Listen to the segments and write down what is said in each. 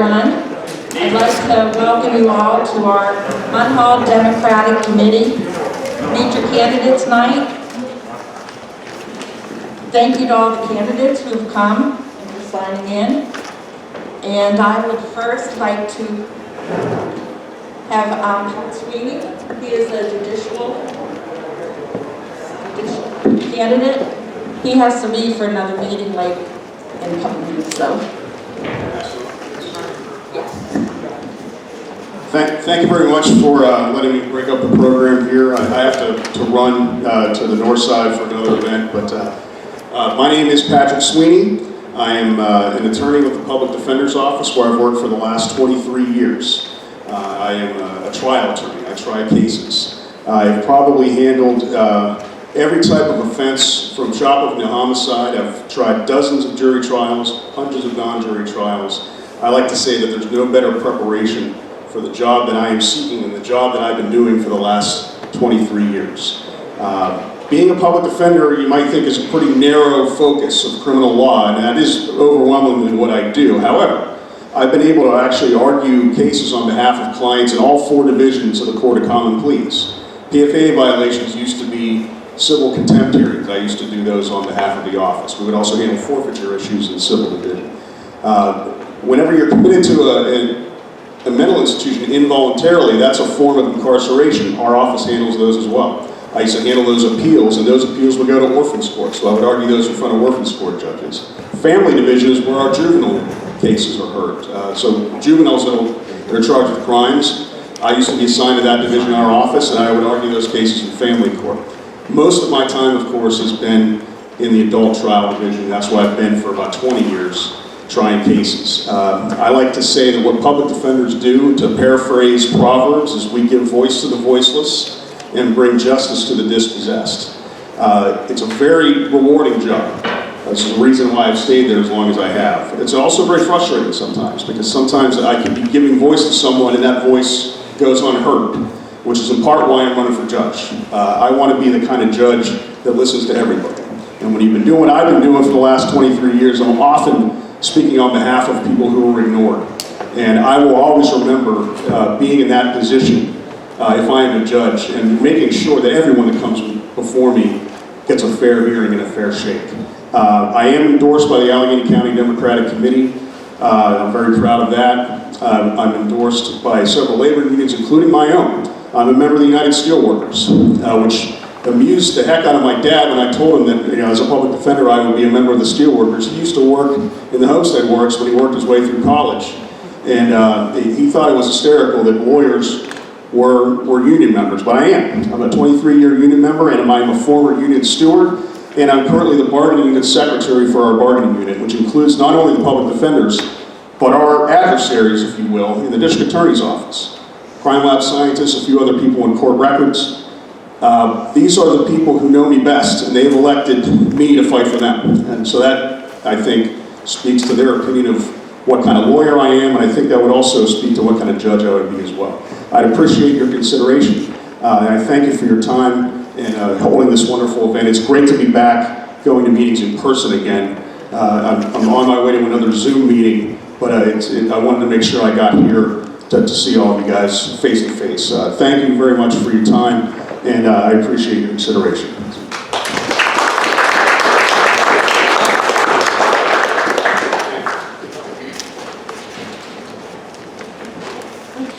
everyone. I'd like to welcome you all to our Munhall Democratic Committee. Meet your candidates night. Thank you to all the candidates who've come and for signing in. And I would first like to have Sweeney. He is a judicial candidate. He has to leave for another meeting like in a couple minutes, so. Thank you very much for letting me break up the program here. I have to run to the north side for another event, but my name is Patrick Sweeney. I am an attorney with the Public Defender's Office where I've worked for the last 23 years. I am a trial attorney. I try cases. I've probably handled every type of offense from shoplifting to homicide. I've tried dozens of jury trials, hundreds of non-jury trials. I like to say that there's no better preparation for the job that I am seeking and the job that I've been doing for the last 23 years. Being a public defender, you might think, is a pretty narrow focus of criminal law, and that is overwhelmingly what I do. However, I've been able to actually argue cases on behalf of clients in all 4 divisions of the Court of Common Pleas. PFA violations used to be civil contempt hearings. I used to do those on behalf of the office. We would also handle forfeiture issues in the civil division. Whenever you're committed to a mental institution involuntarily, that's a form of incarceration. Our office handles those as well. I used to handle those appeals, and those appeals would go to orphans court, so I would argue those in front of orphans court judges. Family division is where our juvenile cases are heard. So juveniles that are charged with crimes, I used to be assigned to that division in our office, and I would argue those cases in family court. Most of my time, of course, has been in the adult trial division. That's where I've been for about 20 years. Trying cases. I like to say that what public defenders do, to paraphrase Proverbs, is we give voice to the voiceless and bring justice to the dispossessed. It's a very rewarding job. That's the reason why I've stayed there as long as I have. It's also very frustrating sometimes, because sometimes I can be giving voice to someone and that voice goes unheard, which is in part why I'm running for judge. I want to be the kind of judge that listens to everybody. And when you've been doing what I've been doing for the last 23 years, I'm often speaking on behalf of people who were ignored. And I will always remember being in that position if I am a judge and making sure that everyone that comes before me gets a fair hearing and a fair shake. I am endorsed by the Allegheny County Democratic Committee. I'm very proud of that. I'm endorsed by several labor unions, including my own. I'm a member of the United Steelworkers, which amused the heck out of my dad when I told him that, as a public defender, I would be a member of the Steelworkers. He used to work in the Homestead Works when he worked his way through college. And he thought it was hysterical that lawyers were union members, but I am. I'm a 23-year union member, and I'm a former union steward, and I'm currently the bargaining unit secretary for our bargaining unit, which includes not only the public defenders, but our adversaries, if you will, in the district attorney's office. Crime lab scientists, a few other people in court records. These are the people who know me best, and they've elected me to fight for them. And so that, I think, speaks to their opinion of what kind of lawyer I am, and I think that would also speak to what kind of judge I would be as well. I'd appreciate your consideration, and I thank you for your time in holding this wonderful event. It's great to be back, going to meetings in person again. I'm on my way to another Zoom meeting, but I wanted to make sure I got here to see all of you guys face to face. Thank you very much for your time, and I appreciate your consideration.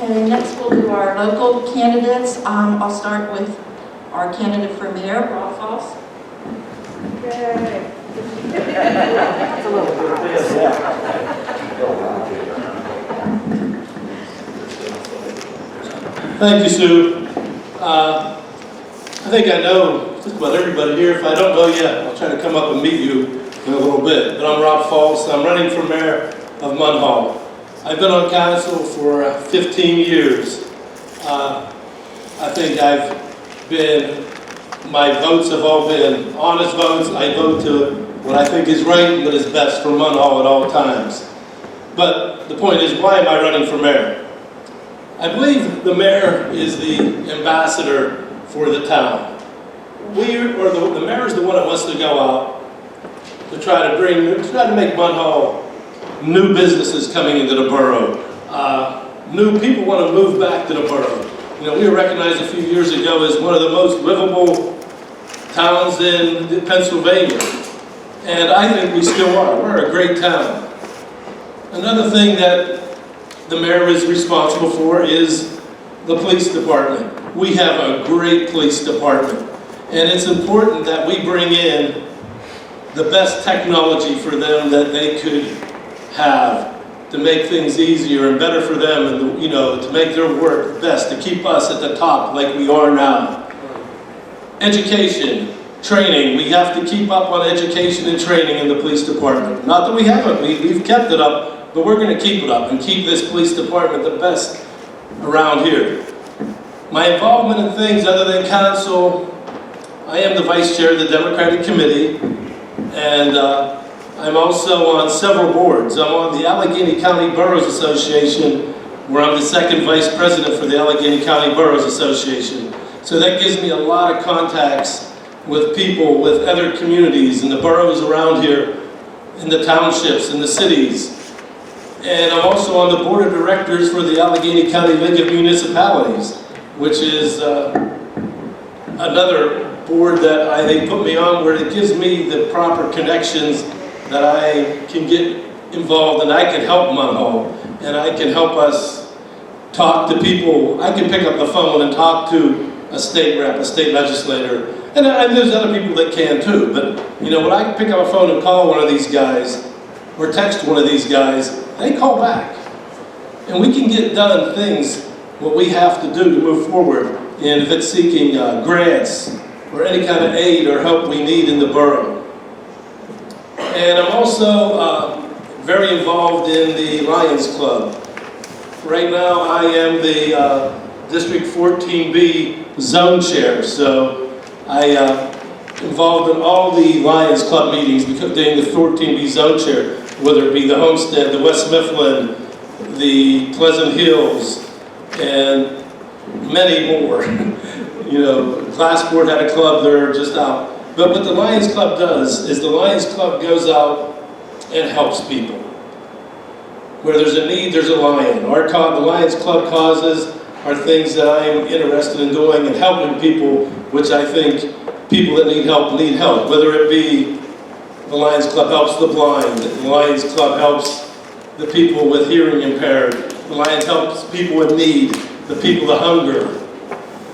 Okay, next we'll do our local candidates. I'll start with our candidate for mayor, Rob Falls. Yay. Thank you, Sue. I think I know just about everybody here. If I don't know yet, I'll try to come up and meet you in a little bit. But I'm Rob Falls. I'm running for mayor of Munhall. I've been on council for 15 years. I think my votes have all been honest votes. I vote to what I think is right and what is best for Munhall at all times. But the point is, why am I running for mayor? I believe the mayor is the ambassador for the town. The mayor is the one that wants to go out to try to make Munhall new businesses coming into the borough. New people want to move back to the borough. You know, we were recognized a few years ago as one of the most livable towns in Pennsylvania. And I think we still are. We're a great town. Another thing that the mayor is responsible for is the police department. We have a great police department. And it's important that we bring in the best technology for them that they could have to make things easier and better for them, and to make their work best, to keep us at the top like we are now. Education, training, we have to keep up on education and training in the police department. Not that we haven't, we've kept it up, but we're going to keep it up and keep this police department the best around here. My involvement in things other than council, I am the vice chair of the Democratic Committee, and I'm also on several boards. I'm on the Allegheny County Boroughs Association, where I'm the second vice president for the Allegheny County Boroughs Association. So that gives me a lot of contacts with people, with other communities in the boroughs around here, in the townships, in the cities. And I'm also on the board of directors for the Allegheny County League of Municipalities, which is another board that they put me on, where it gives me the proper connections that I can get involved, and I can help Munhall, and I can help us talk to people. I can pick up the phone and talk to a state rep, a state legislator, and there's other people that can too. But when I pick up a phone and call one of these guys, or text one of these guys, they call back, and we can get done things what we have to do to move forward. And if it's seeking grants or any kind of aid or help we need in the borough. And I'm also very involved in the Lions Club. Right now I am the District 14B Zone Chair, so I involved in all the Lions Club meetings because being the 14B Zone Chair, whether it be the Homestead, the West Mifflin, the Pleasant Hills, and many more. Glassport had a club, they're just out. But what the Lions Club does is the Lions Club goes out and helps people. Where there's a need, there's a lion. The Lions Club causes are things that I am interested in doing and helping people, which I think people that need help. Whether it be the Lions Club helps the blind, the Lions Club helps the people with hearing impaired, the Lions helps people in need, the people that hunger.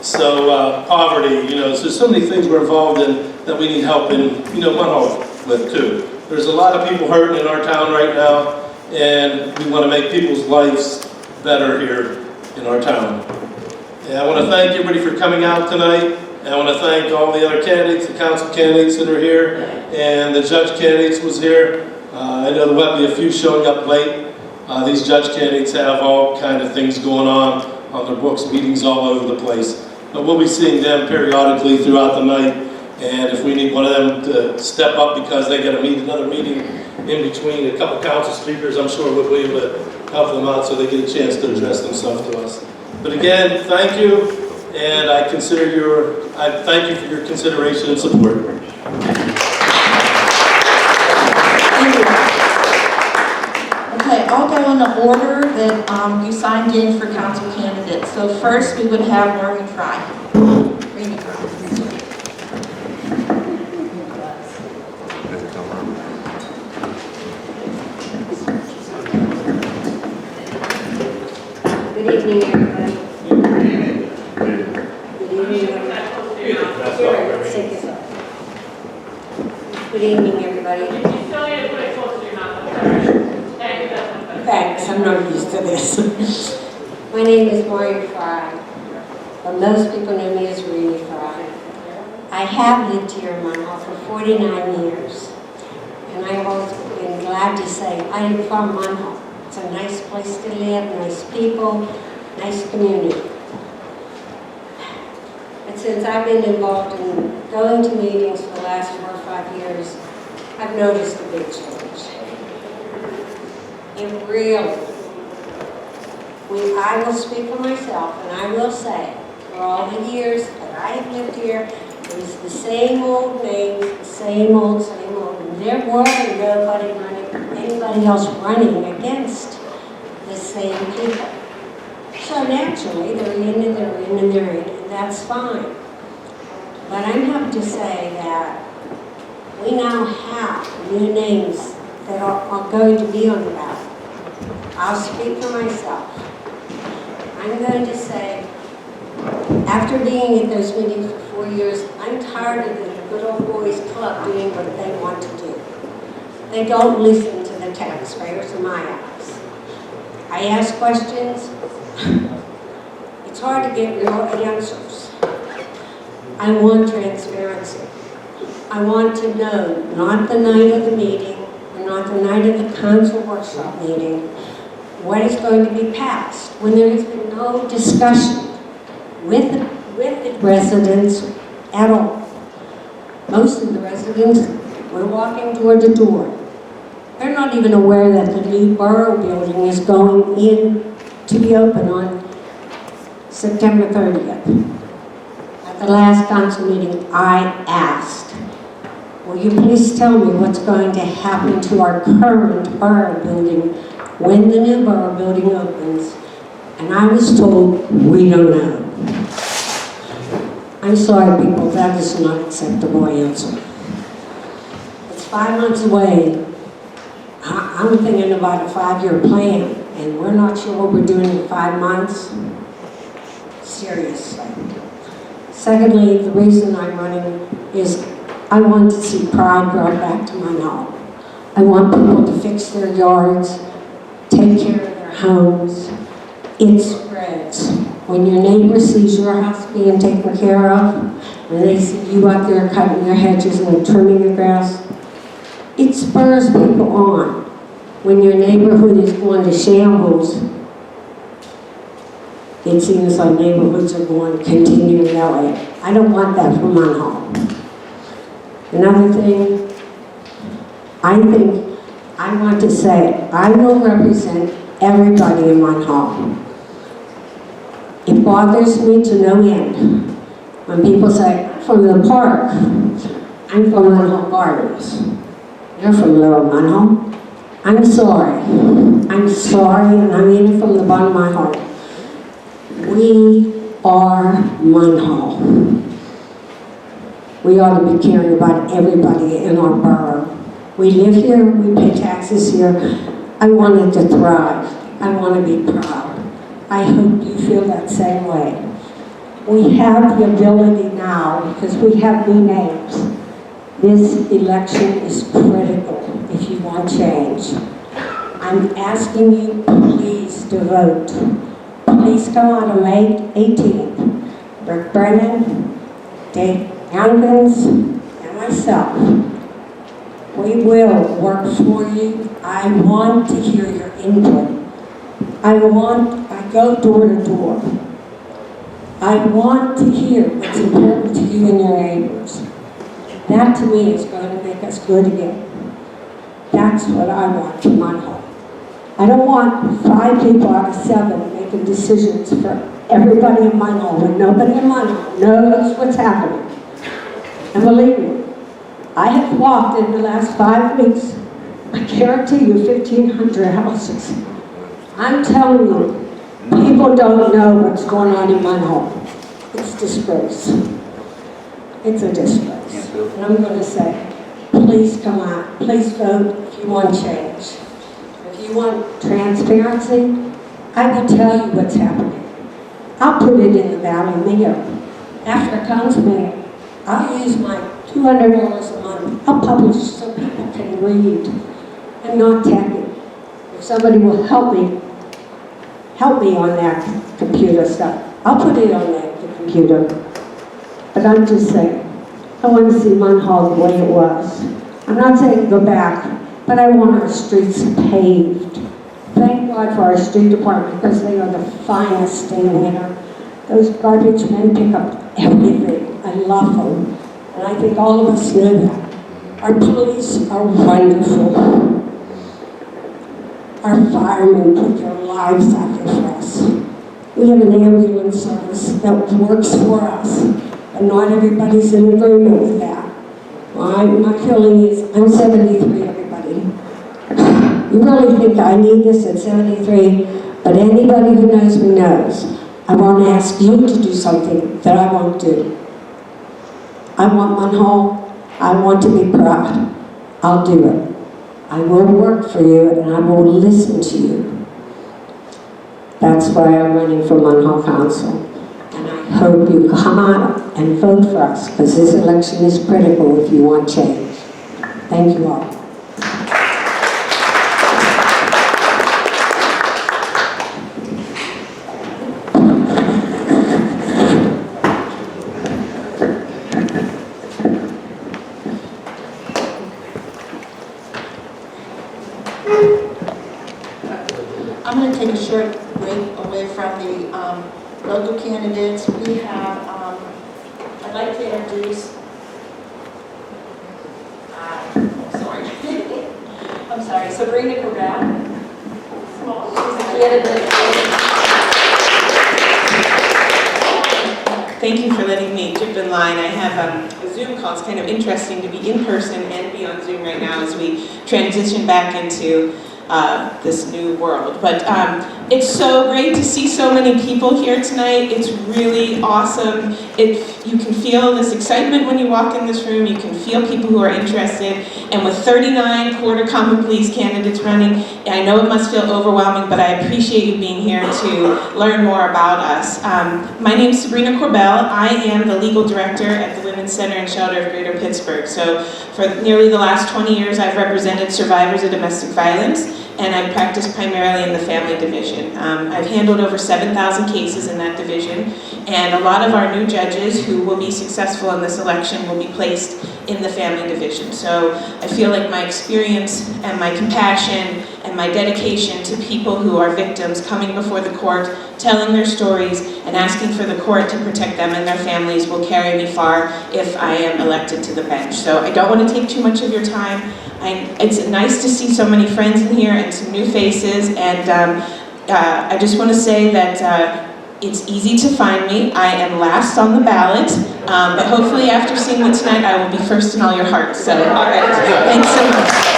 So poverty, so many things we're involved in that we need help in, Munhall with too. There's a lot of people hurting in our town right now, and we want to make people's lives better here in our town. And I want to thank everybody for coming out tonight, and I want to thank all the other candidates, the council candidates that are here, and the judge candidates was here. I know there might be a few showing up late. These judge candidates have all kind of things going on their books, meetings all over the place. But we'll be seeing them periodically throughout the night, and if we need one of them to step up because they got to meet another meeting in between a couple council speakers, I'm sure we'll be able to help them out so they get a chance to address themselves to us. But again, thank you, and I thank you for your consideration and support. Okay, I'll go in the order that you signed in for council candidates. So first we would have Maureen Fry. Good evening, everybody. Good evening. Good evening, everybody. Thanks, I'm not used to this. My name is Maureen Fry, but most people know me as Rena Fry. I have lived here in Munhall for 49 years, and I've always been glad to say I am from Munhall. It's a nice place to live, nice people, nice community. But since I've been involved in going to meetings for the last 4 or 5 years, I've noticed a big change. It really, I will speak for myself, and I will say, for all the years that I have lived here, it was the same old names, the same old, and there wasn't nobody running anybody else running against the same people. So naturally, they're in and they're in and they're in, and that's fine. But I'm happy to say that we now have new names that are going to be on the ballot. I'll speak for myself. I'm going to say, after being at those meetings for 4 years, I'm tired of the good old boys club doing what they want to do. They don't listen to the taxpayers in my eyes. I ask questions. It's hard to get real answers. I want transparency. I want to know, not the night of the meeting, or not the night of the council workshop meeting, what is going to be passed when there has been no discussion with the residents at all. Most of the residents were walking door to door. They're not even aware that the new borough building is going in to be open on September 30th. At the last council meeting, I asked, will you please tell me what's going to happen to our current borough building when the new borough building opens? And I was told, we don't know. I'm sorry, people, that is not an acceptable answer. It's 5 months away. I'm thinking about a 5-year plan, and we're not sure what we're doing in 5 months. Seriously. Secondly, the reason I'm running is I want to see pride brought back to Munhall. I want people to fix their yards, take care of their homes. It spreads. When your neighbor sees your house being taken care of, when they see you out there cutting your hedges and trimming your grass, it spurs people on. When your neighborhood is going to shambles, it seems like neighborhoods are going to continue that way. I don't want that for Munhall. Another thing, I want to say, I will represent everybody in Munhall. It bothers me to no end when people say, I'm from the park, I'm from Munhall Gardens. You're from Lower Munhall. I'm sorry, and I mean it from the bottom of my heart. We are Munhall. We ought to be caring about everybody in our borough. We live here, we pay taxes here. I want it to thrive. I want to be proud. I hope you feel that same way. We have the ability now, because we have new names. This election is critical if you want change. I'm asking you, please, to vote. Please come out on May 18th. Rick Brennan, Dave Youngkins, and myself. We will work for you. I want to hear your input. I go door to door. I want to hear what's important to you and your neighbors. That to me is going to make us good again. That's what I want for Munhall. I don't want 5 people out of 7 making decisions for everybody in Munhall when nobody in Munhall knows what's happening. And believe me, I have walked in the last 5 weeks, I guarantee you 1,500 houses. I'm telling you, people don't know what's going on in Munhall. It's a disgrace. It's a disgrace. And I'm going to say, please come out, please vote if you want change. If you want transparency, I will tell you what's happening. I'll put it in the Valley Mail. After it comes to me, I'll use my $200 a month. I'll publish so people can read and not tech it. If somebody will help me on that computer stuff, I'll put it on the computer. But I'm just saying, I want to see Munhall the way it was. I'm not saying go back, but I want our streets paved. Thank God for our street department, because they are the finest thing here. Those garbage men pick up everything. I love them. And I think all of us know that. Our police are wonderful. Our firemen put their lives out there for us. We have an ambulance service that works for us, but not everybody's in agreement with that. My feeling is, I'm 73, everybody. You really think I need this at 73? But anybody who knows me knows. I want to ask you to do something that I won't do. I want Munhall. I want to be proud. I'll do it. I will work for you and I will listen to you. That's why I'm running for Munhall Council. And I hope you come out and vote for us, because this election is critical if you want change. Thank you all. I'm going to take a short break away from the local candidates. We have, I'd like to introduce, I'm sorry, Sabrina Corbell. She's a candidate. Thank you for letting me jump in line. I have a Zoom call. It's kind of interesting to be in person and be on Zoom right now as we transition back into this new world. But it's so great to see so many people here tonight. It's really awesome. You can feel this excitement when you walk in this room. You can feel people who are interested. And with 39 Quarter Common Pleas candidates running, I know it must feel overwhelming, but I appreciate you being here to learn more about us. My name is Sabrina Corbell. I am the legal director at the Women's Center and Shelter of Greater Pittsburgh. So for nearly the last 20 years, I've represented survivors of domestic violence, and I've practiced primarily in the family division. I've handled over 7,000 cases in that division, and a lot of our new judges who will be successful in this election will be placed in the family division. So I feel like my experience and my compassion and my dedication to people who are victims coming before the court, telling their stories, and asking for the court to protect them and their families will carry me far if I am elected to the bench. So I don't want to take too much of your time. It's nice to see so many friends in here and some new faces, and I just want to say that it's easy to find me. I am last on the ballot, but hopefully after seeing me tonight, I will be first in all your hearts. So, all right, thanks so much.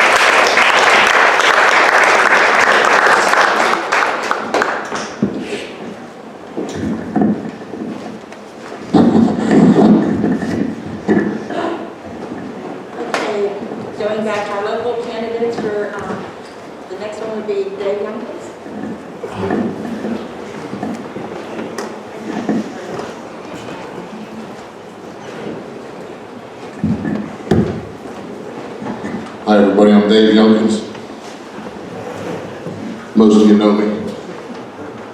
Going back to our local candidates for the next one would be Dave Young, please. Hi everybody, I'm Dave Youngkins. Most of you know me.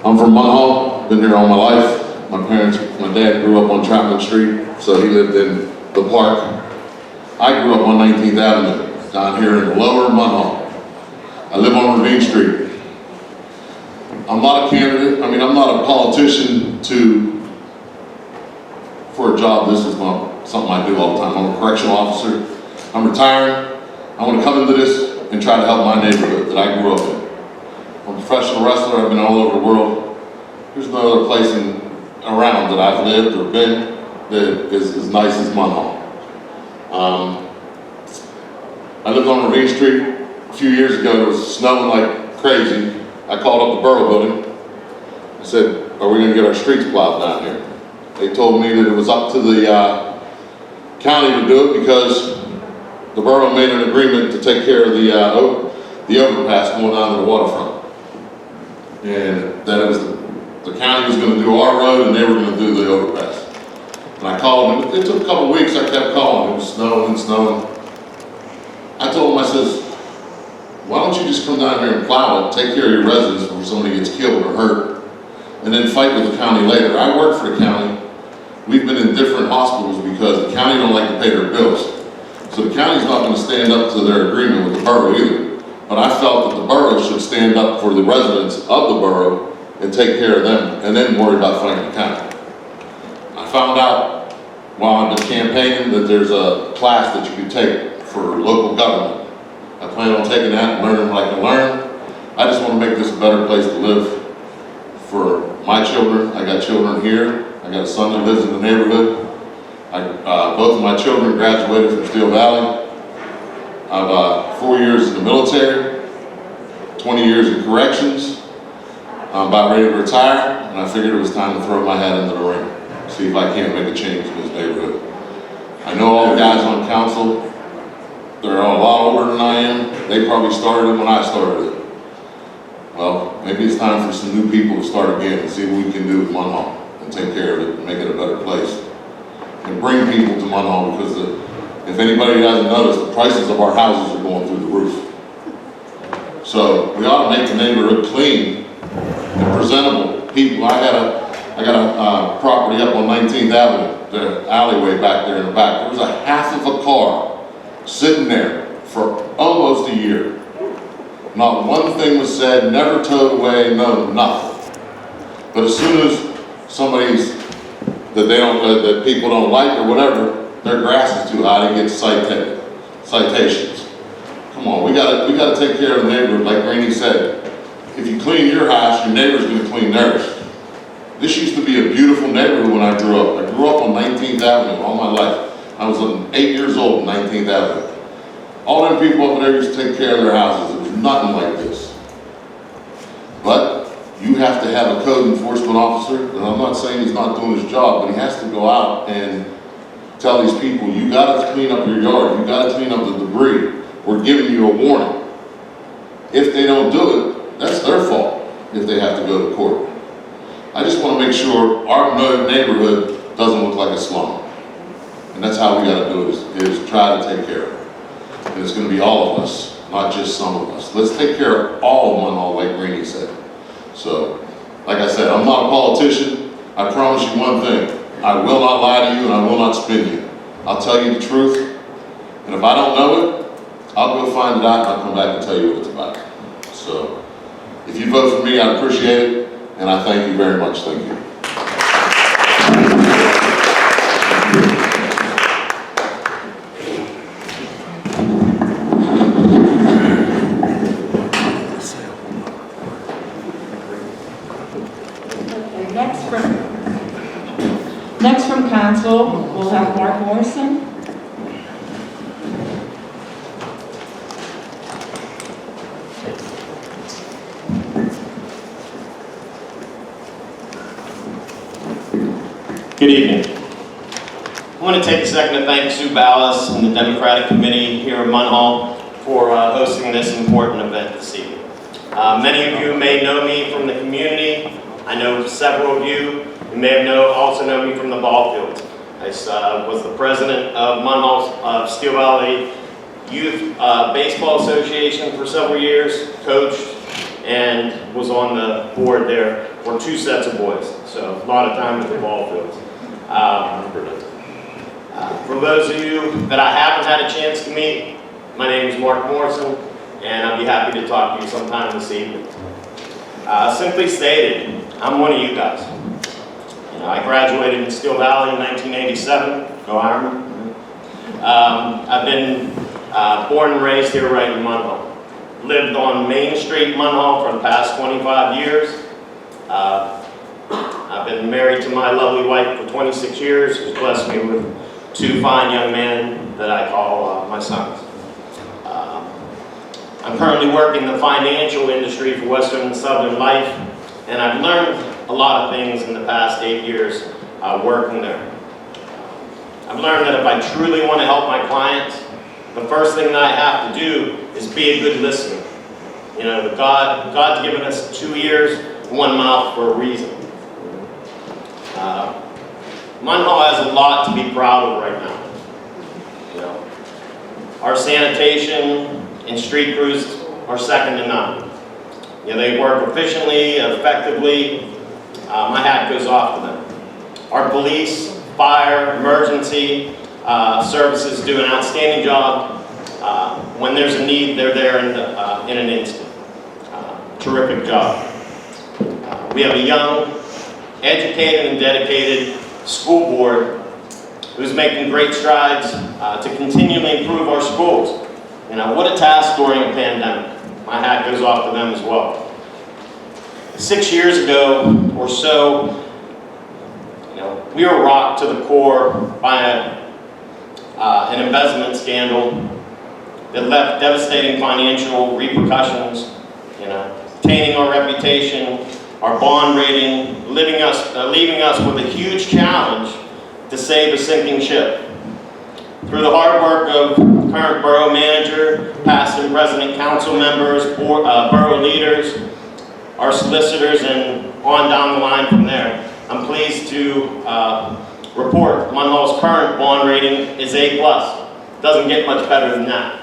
I'm from Munhall, been here all my life. My dad grew up on Chapman Street, so he lived in the park. I grew up on 19th Avenue, down here in lower Munhall. I live on Ravine Street. I'm not a candidate, I'm not a politician for a job. This is something I do all the time. I'm a correctional officer. I'm retiring. I want to come into this and try to help my neighborhood that I grew up in. I'm a professional wrestler. I've been all over the world. There's no other place around that I've lived or been that is as nice as Munhall. I lived on Ravine Street a few years ago. It was snowing like crazy. I called up the borough building. I said, are we going to get our streets plowed down here? They told me that it was up to the county to do it because the borough made an agreement to take care of the overpass going down to the waterfront. And that it was the county was going to do our road and they were going to do the overpass. And I called them. It took a couple of weeks. I kept calling. It was snowing and snowing. I told them, I says, why don't you just come down here and plow it, take care of your residents before somebody gets killed or hurt, and then fight with the county later. I work for the county. We've been in different hospitals because the county don't like to pay their bills. So the county's not going to stand up to their agreement with the borough either. But I felt that the borough should stand up for the residents of the borough and take care of them, and then worry about fighting the county. I found out while I've been campaigning that there's a class that you can take for local government. I plan on taking that and learning what I can learn. I just want to make this a better place to live for my children. I got children here. I got a son that lives in the neighborhood. Both of my children graduated from Steel Valley. I've 4 years in the military. 20 years in corrections. I'm about ready to retire, and I figured it was time to throw my hat into the ring, see if I can't make a change in this neighborhood. I know all the guys on council, they're a lot older than I am. They probably started it when I started it. Well, maybe it's time for some new people to start again and see what we can do with Munhall and take care of it and make it a better place. And bring people to Munhall, because if anybody hasn't noticed, the prices of our houses are going through the roof. So we ought to make the neighborhood clean and presentable. People, I got a property up on 19th Avenue, the alleyway back there in the back. There was a half of a car sitting there for almost a year. Not one thing was said, never towed away, no, nothing. But as soon as somebody's that people don't like or whatever, their grass is too high, they get citations. Come on, we gotta take care of the neighborhood, like Rainey said. If you clean your house, your neighbor's gonna clean theirs. This used to be a beautiful neighborhood when I grew up. I grew up on 19th Avenue all my life. I was 8 years old on 19th Avenue. All them people up there used to take care of their houses. It was nothing like this. But you have to have a code enforcement officer, and I'm not saying he's not doing his job, but he has to go out and tell these people, you gotta clean up your yard, you gotta clean up the debris. We're giving you a warning. If they don't do it, that's their fault if they have to go to court. I just want to make sure our neighborhood doesn't look like a slum. And that's how we gotta do it, is try to take care of it. And it's gonna be all of us, not just some of us. Let's take care of all of Munhall, like Rainey said. So, like I said, I'm not a politician. I promise you one thing. I will not lie to you and I will not spin you. I'll tell you the truth. And if I don't know it, I'll go find it out and I'll come back and tell you what it's about. So, if you vote for me, I appreciate it. And I thank you very much. Thank you. Next from council, we'll have Mark Morrison. Good evening. I want to take a second to thank Sue Ballas and the Democratic Committee here in Munhall for hosting this important event this evening. Many of you may know me from the community. I know several of you may also know me from the ball fields. I was the president of Munhall Steel Valley Youth Baseball Association for several years, coached, and was on the board there for 2 sets of boys. So a lot of time at the ball fields. For those of you that I haven't had a chance to meet, my name is Mark Morrison, and I'll be happy to talk to you sometime this evening. Simply stated, I'm one of you guys. I graduated in Steel Valley in 1987. Go Ironman. I've been born and raised here right in Munhall. Lived on Main Street, Munhall for the past 25 years. I've been married to my lovely wife for 26 years, who's blessed me with 2 fine young men that I call my sons. I'm currently working in the financial industry for Western and Southern Life, and I've learned a lot of things in the past 8 years working there. I've learned that if I truly want to help my clients, the first thing that I have to do is be a good listener. You know, God's given us 2 ears, 1 mouth for a reason. Munhall has a lot to be proud of right now. You know, our sanitation and street crews are second to none. You know, they work efficiently, effectively. My hat goes off to them. Our police, fire, emergency services do an outstanding job. When there's a need, they're there in an instant. Terrific job. We have a young, educated, and dedicated school board who's making great strides to continually improve our schools. You know, what a task during a pandemic. My hat goes off to them as well. 6 years ago or so, you know, we were rocked to the core by an embezzlement scandal that left devastating financial repercussions, you Maintaining our reputation, our bond rating, leaving us with a huge challenge to save a sinking ship. Through the hard work of current borough manager, past and present council members, borough leaders, our solicitors, and on down the line from there, I'm pleased to report Munhall's current bond rating is A+. Doesn't get much better than that.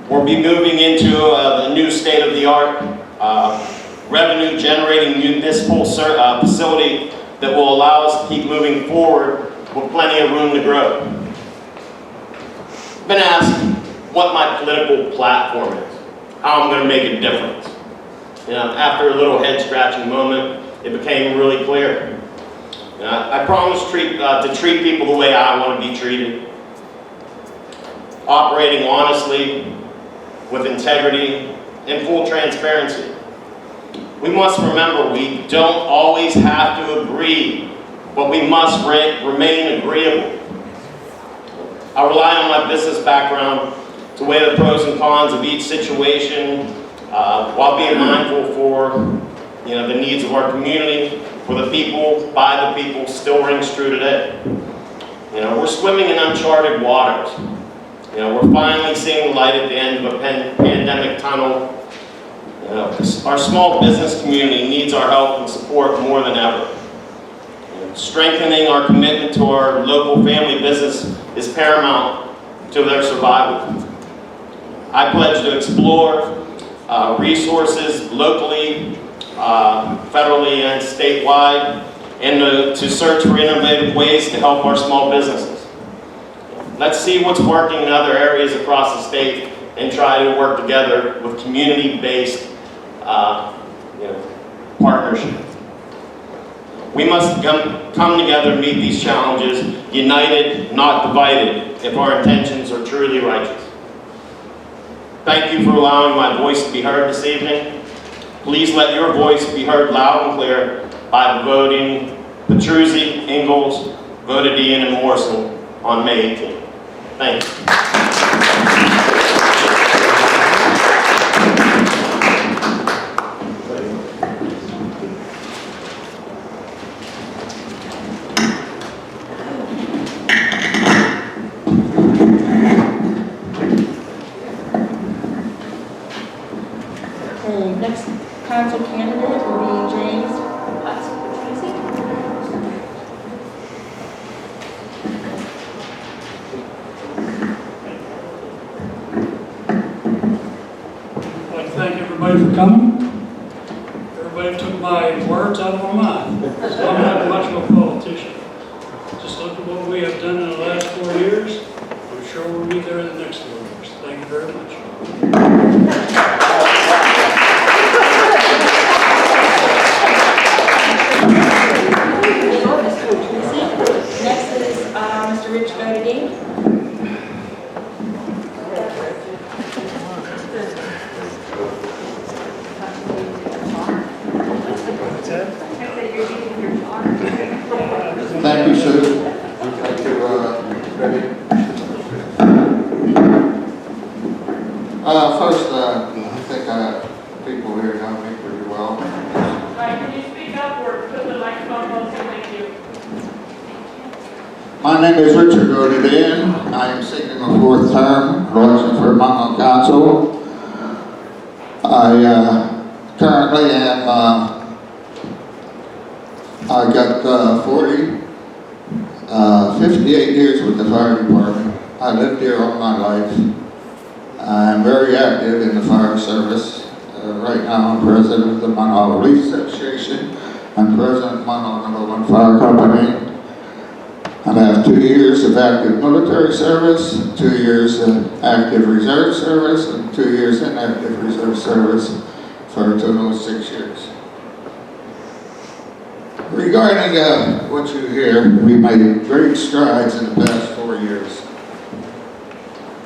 We'll be moving into the new state-of-the-art revenue-generating municipal facility that will allow us to keep moving forward with plenty of room to grow. I've been asked what my political platform is, how I'm going to make a difference. After a little head-scratching moment, it became really clear. I promise to treat people the way I want to be treated, operating honestly, with integrity, and full transparency. We must remember we don't always have to agree, but we must remain agreeable. I rely on my business background to weigh the pros and cons of each situation while being mindful for the needs of our community, for the people, by the people, still rings true today. We're swimming in uncharted waters. We're finally seeing the light at the end of a pandemic tunnel. Our small business community needs our help and support more than ever. Strengthening our commitment to our local family business is paramount to their survival. I pledge to explore resources locally, federally, and statewide, and to search for innovative ways to help our small businesses. Let's see what's working in other areas across the state and try to work together with community-based partnership. We must come together and meet these challenges, united, not divided, if our intentions are truly righteous. Thank you for allowing my voice to be heard this evening. Please let your voice be heard loud and clear by voting Petruzzi, Ingalls, Vodadien, and Morrison on May 18th. Thank you. Okay, next council candidate will be James Petruzzi. I'd like to thank everybody for coming. Everybody took my words out of my mouth. So I'm not much of a politician. Just look at what we have done in the last 4 years. I'm sure we'll be there in the next 4 years. Thank you very much. Next is Mr. Rich Vodadien. Thank you, Sue. Thank you, Betty. First, I think people here know me pretty well. Right, can you speak up or put the microphone closer? Thank you. My name is Richard Vodadien. I am seeking a 4th term, election for Munhall Council. I currently am, I got 58 years with the fire department. I lived here all my life. I'm very active in the fire service. Right now I'm president of the Munhall Relief Association. I'm president of Munhall #1 Fire Company. I have 2 years of active military service, 2 years of active reserve service, and 2 years inactive reserve service for a total of 6 years. Regarding what you hear, we made great strides in the past 4 years.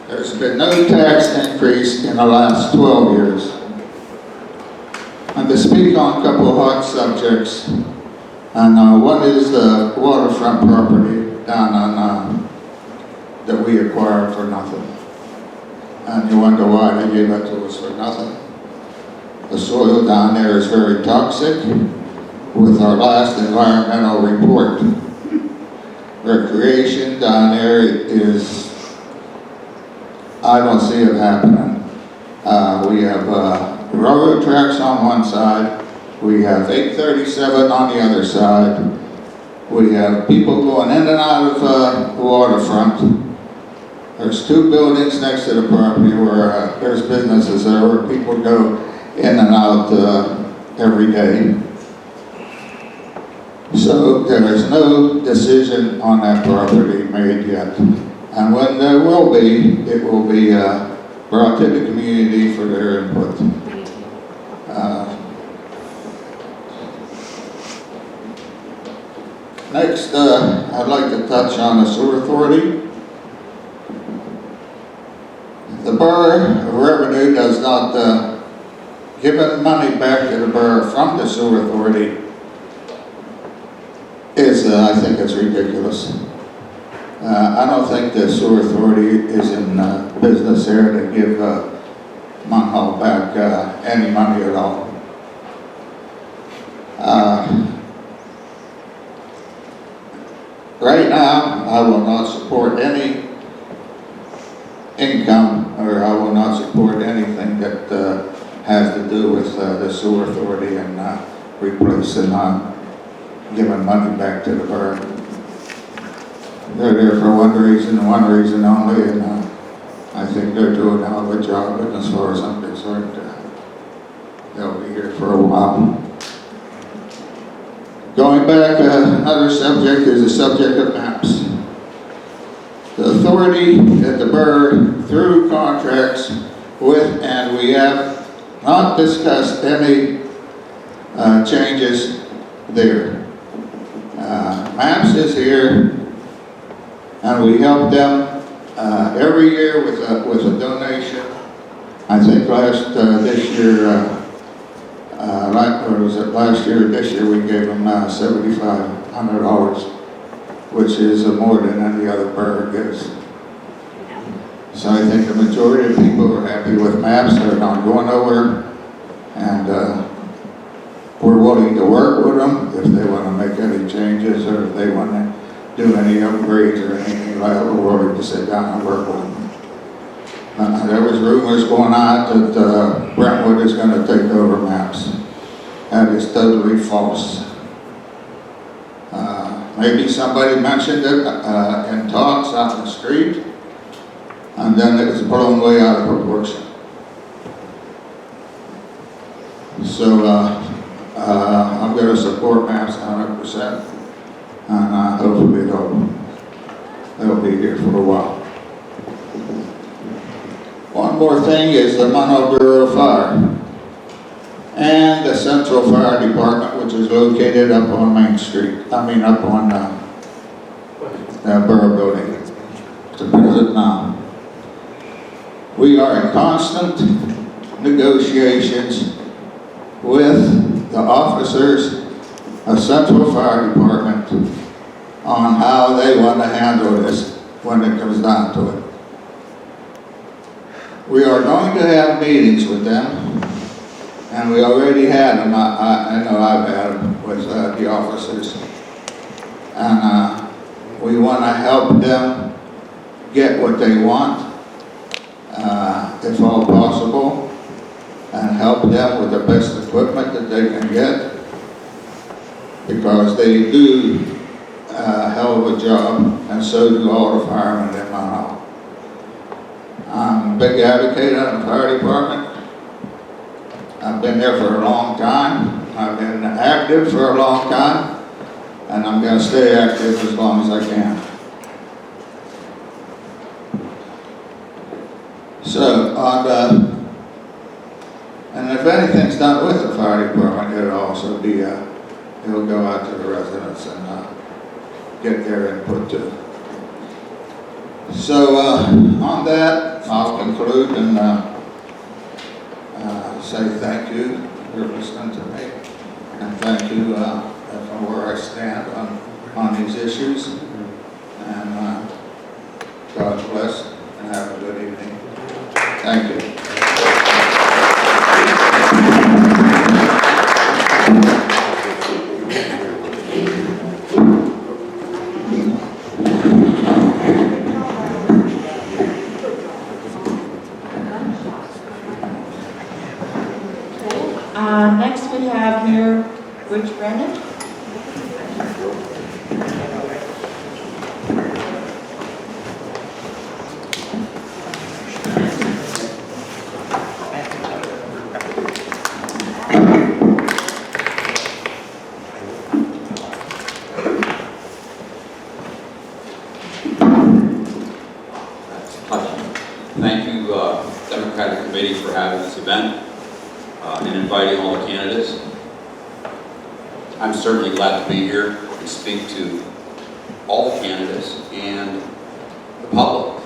There's been no tax increase in the last 12 years. And to speak on a couple of hot subjects, and one is the waterfront property down on that we acquired for nothing. And you wonder why they gave it to us for nothing. soil down there is very toxic with our last environmental report. Recreation down there is, I don't see it happening. We have railroad tracks on one side, we have 837 on the other side, we have people going in and out of the waterfront. There's 2 buildings next to the property where there's businesses there where people go in and out every day. So there is no decision on that property made yet. And when there will be, it will be brought to the community for their input. Next, I'd like to touch on the sewer authority. The borough of revenue does not give money back to the borough from the sewer authority. I think it's ridiculous. I don't think the sewer authority is in business here to give Munhall back any money at all. Right now, I will not support any income, or I will not support anything that has to do with the sewer authority and replacing giving money back to the borough. They're there for one reason only, and I think they're doing a hell of a job, and as far as I'm concerned, they'll be here for a while. Going back, another subject is the subject of maps. The authority at the borough, through contracts with, and we have not discussed any changes there. MAPS is here, and we help them every year with a donation. I think this year, or was it last year or this year, we gave them $7,500, which is more than any other borough gives. So I think the majority of people are happy with MAPS. They're not going nowhere, and we're willing to work with them if they want to make any changes or if they want to do any upgrades or anything like that. We're willing to sit down and work with them. There was rumors going on that Brentwood is going to take over MAPS. That is totally false. Maybe somebody mentioned it in talks out in the street, and then it was blown way out of proportion. So I'm going to support MAPS 100%, and hopefully they'll be here for a while. One more thing is the Munhall Bureau of Fire and the Central Fire Department, which is located up on Main Street. Up on the Borough Building. To present now. We are in constant negotiations with the officers of Central Fire Department on how they want to handle this when it comes down to it. We are going to have meetings with them, and we already had them. I know I've had them with the officers, and we want to help them get what they want, if all possible, and help them with the best equipment that they can get, because they do a hell of a job, and so do all the firemen in Munhall. I'm a big advocate of the fire department. I've been there for a long time. I've been active for a long time, and I'm going to stay active as long as I can. So, and if anything's done with the fire department, it'll also be, it'll go out to the residents and get their input too. So, on that, I'll conclude and say thank you for listening to me, and thank you from where I stand on these issues, and God bless and have a good evening. Thank you. Next we have here Rich Brennan. Thank you, Democratic Committee, for having this event and inviting all the candidates. I'm certainly glad to be here and speak to all the candidates and the public.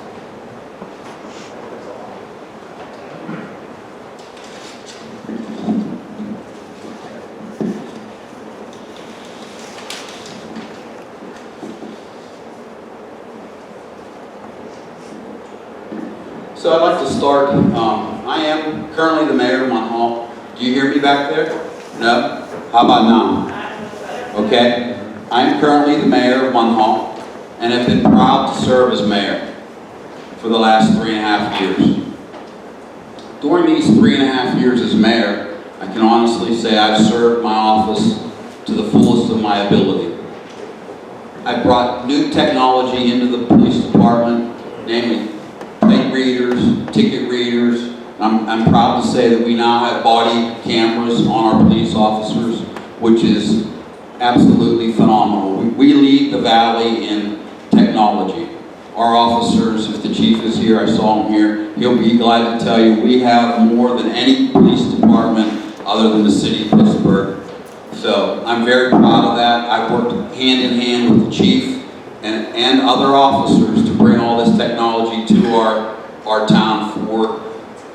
So I'd like to start, I am currently the mayor of Munhall. Do you hear me back there? No? How about now? Okay. I am currently the mayor of Munhall and have been proud to serve as mayor for the last 3.5 years. During these 3.5 years as mayor, I can honestly say I've served my office to the fullest of my ability. I brought new technology into the police department, namely plate readers, ticket readers. I'm proud to say that we now have body cameras on our police officers, which is absolutely phenomenal. We lead the valley in technology. Our officers, if the chief is here, I saw him here, he'll be glad to tell you we have more than any police department other than the city of Pittsburgh. So I'm very proud of that. I've worked hand in hand with the chief and other officers to bring all this technology to our town for the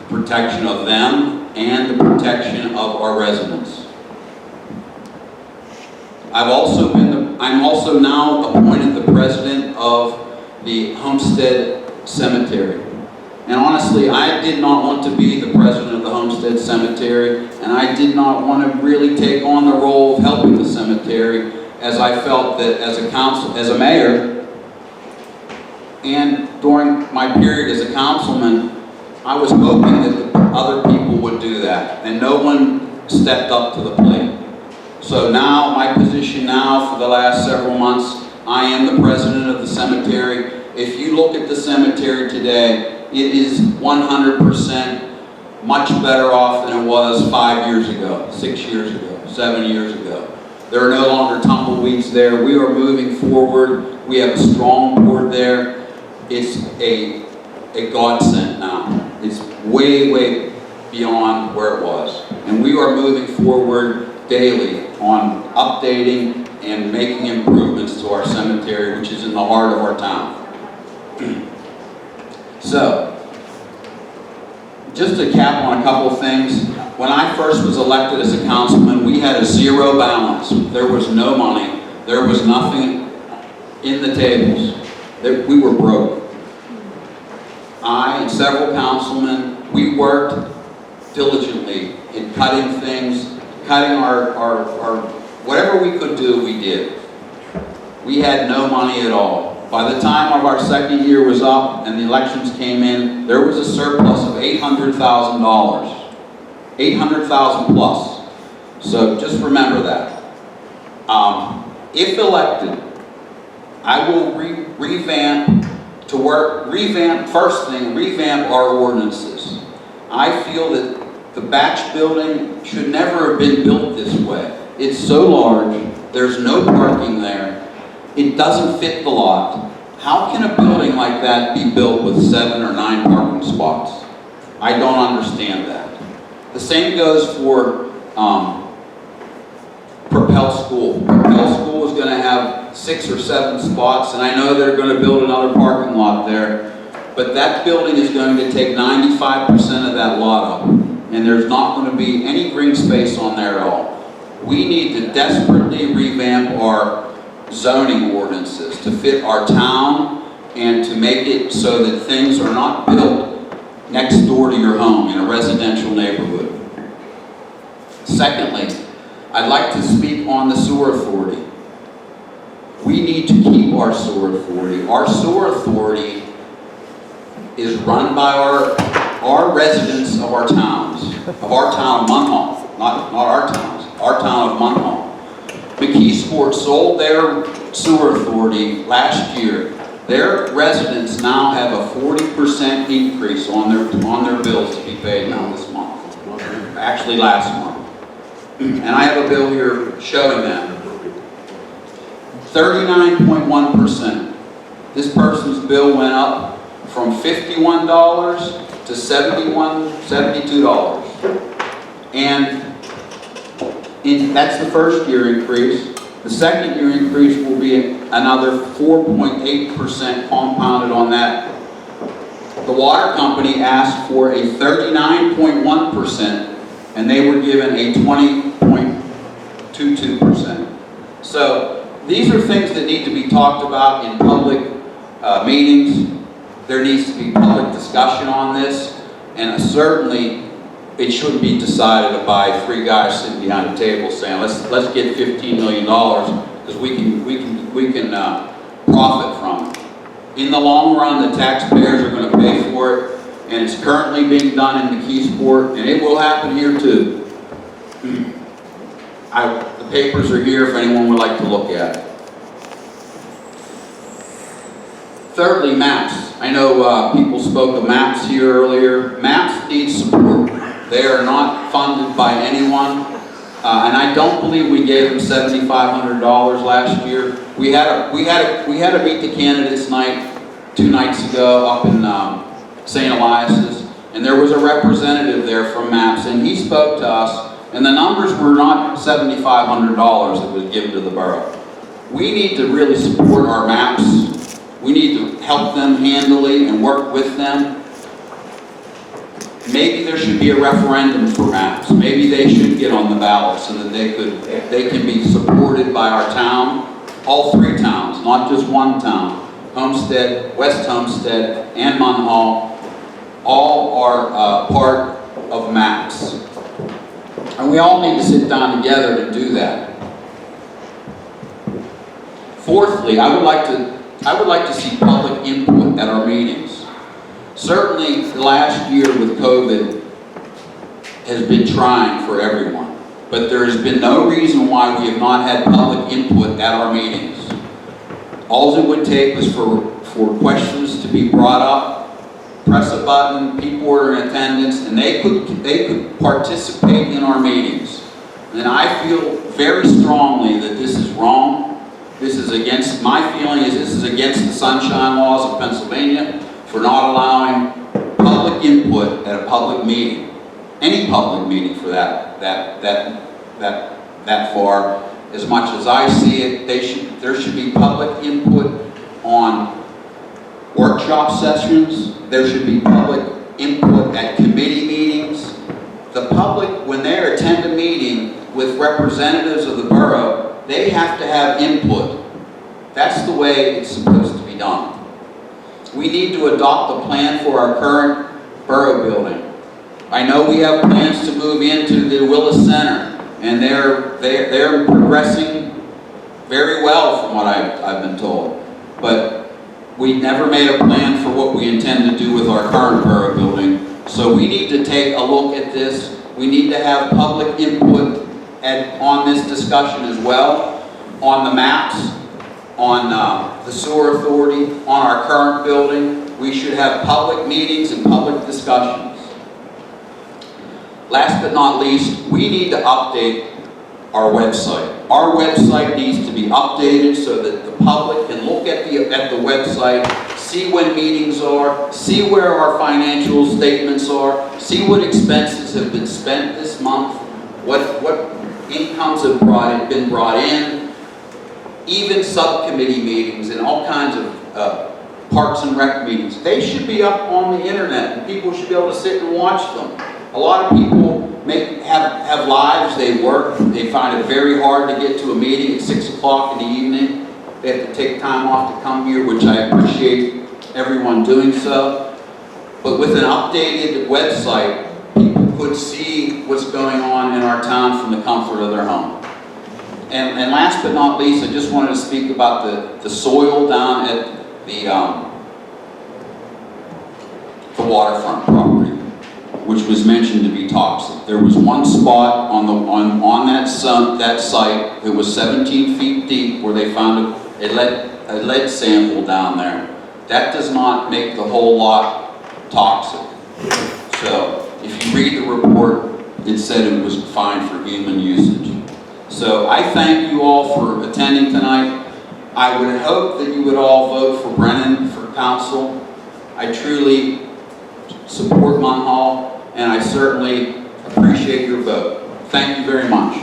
protection of them and the protection of our residents. I'm also now appointed the president of the Homestead Cemetery. And honestly, I did not want to be the president of the Homestead Cemetery, and I did not want to really take on the role of helping the cemetery, as I felt that as a mayor, and during my period as a councilman, I was hoping that other people would do that, and no one stepped up to the plate. So now, my position now for the last several months, I am the president of the cemetery. If you look at the cemetery today, it is 100% much better off than it was 5 years ago, 6 years ago, 7 years ago. There are no longer tumbleweeds there. We are moving forward. We have a strong board there. It's a godsend now. It's way, way beyond where it was. And we are moving forward daily on updating and making improvements to our cemetery, which is in the heart of our town. So, just to cap on a couple of things, when I first was elected as a councilman, we had a zero balance. There was no money. There was nothing in the tables. We were broke. I and several councilmen, we worked diligently in cutting things, cutting our whatever we could do, we did. We had no money at all. By the time of our second year was up and the elections came in, there was a surplus of $800,000. 800,000 plus. So just remember that. If elected, I will revamp our ordinances. I feel that the Batch building should never have been built this way. It's so large, there's no parking there, it doesn't fit the lot. How can a building like that be built with 7 or 9 parking spots? I don't understand that. The same goes for Propel School. Propel School is going to have 6 or 7 spots, and I know they're going to build another parking lot there, but that building is going to take 95% of that lot up, and there's not going to be any green space on there at all. We need to desperately revamp our zoning ordinances to fit our town and to make it so that things are not built next door to your home in a residential neighborhood. Secondly, I'd like to speak on the sewer authority. We need to keep our sewer authority. Our sewer authority is run by our residents of our towns, of our town, Munhall. not our towns, our town of Munhall. McKeesport sold their sewer authority last year. Their residents now have a 40% increase on their bills to be paid now this month. Actually last month. And I have a bill here showing that. 39.1%. This person's bill went up from $51 to $72. And that's the first year increase. The second year increase will be another 4.8% compounded on that. The water company asked for a 39.1%, and they were given a 20.22%. So these are things that need to be talked about in public meetings. There needs to be public discussion on this, and certainly it shouldn't be decided by three guys sitting behind a table saying, let's get $15 million because we can profit from it. In the long run, the taxpayers are going to pay for it, and it's currently being done in McKeesport, and it will happen here too. The papers are here if anyone would like to look at it. Thirdly, maps. I know people spoke of maps here earlier. Maps need support. They are not funded by anyone, and I don't believe we gave them $7,500 last year. We had a meet the candidates night 2 nights ago up in St. Elias's, and there was a representative there from Maps, and he spoke to us, and the numbers were not $7,500 that was given to the borough. We need to really support our Maps. We need to help them handily and work with them. Maybe there should be a referendum for Maps. Maybe they should get on the ballot so that they can be supported by our town, all 3 towns, not just one town. Homestead, West Homestead, and Munhall, all are part of Maps. And we all need to sit down together to do that. Fourthly, I would like to see public input at our meetings. Certainly, the last year with COVID has been trying for everyone, but there has been no reason why we have not had public input at our meetings. All it would take was for questions to be brought up, press a button, people were in attendance, and they could participate in our meetings. And I feel very strongly that this is wrong. My feeling is this is against the sunshine laws of Pennsylvania for not allowing public input at a public meeting, any public meeting for that far. As much as I see it, there should be public input on workshop sessions. There should be public input at committee meetings. The public, when they attend a meeting with representatives of the borough, they have to have input. That's the way it's supposed to be done. We need to adopt a plan for our current borough building. I know we have plans to move into the Willis Center, and they're progressing very well from what I've been told. But we never made a plan for what we intend to do with our current borough building. So we need to take a look at this. We need to have public input on this discussion as well, on the maps, on the sewer authority, on our current building. We should have public meetings and public discussions. Last but not least, we need to update our website. Our website needs to be updated so that the public can look at the website, see when meetings are, see where our financial statements are, see what expenses have been spent this month, what incomes have been brought in, even subcommittee meetings and all kinds of Parks and Rec meetings. They should be up on the internet and people should be able to sit and watch them. A lot of people have lives, they work, they find it very hard to get to a meeting at 6 o'clock in the evening. They have to take time off to come here, which I appreciate everyone doing so. But with an updated website, people could see what's going on in our town from the comfort of their home. And last but not least, I just wanted to speak about the soil down at the waterfront property. which was mentioned to be toxic. There was one spot on that site that was 17 feet deep where they found a lead sample down there. That does not make the whole lot toxic. So if you read the report, it said it was fine for human usage. So I thank you all for attending tonight. I would hope that you would all vote for Brennan for council. I truly support Munhall, and I certainly appreciate your vote. Thank you very much.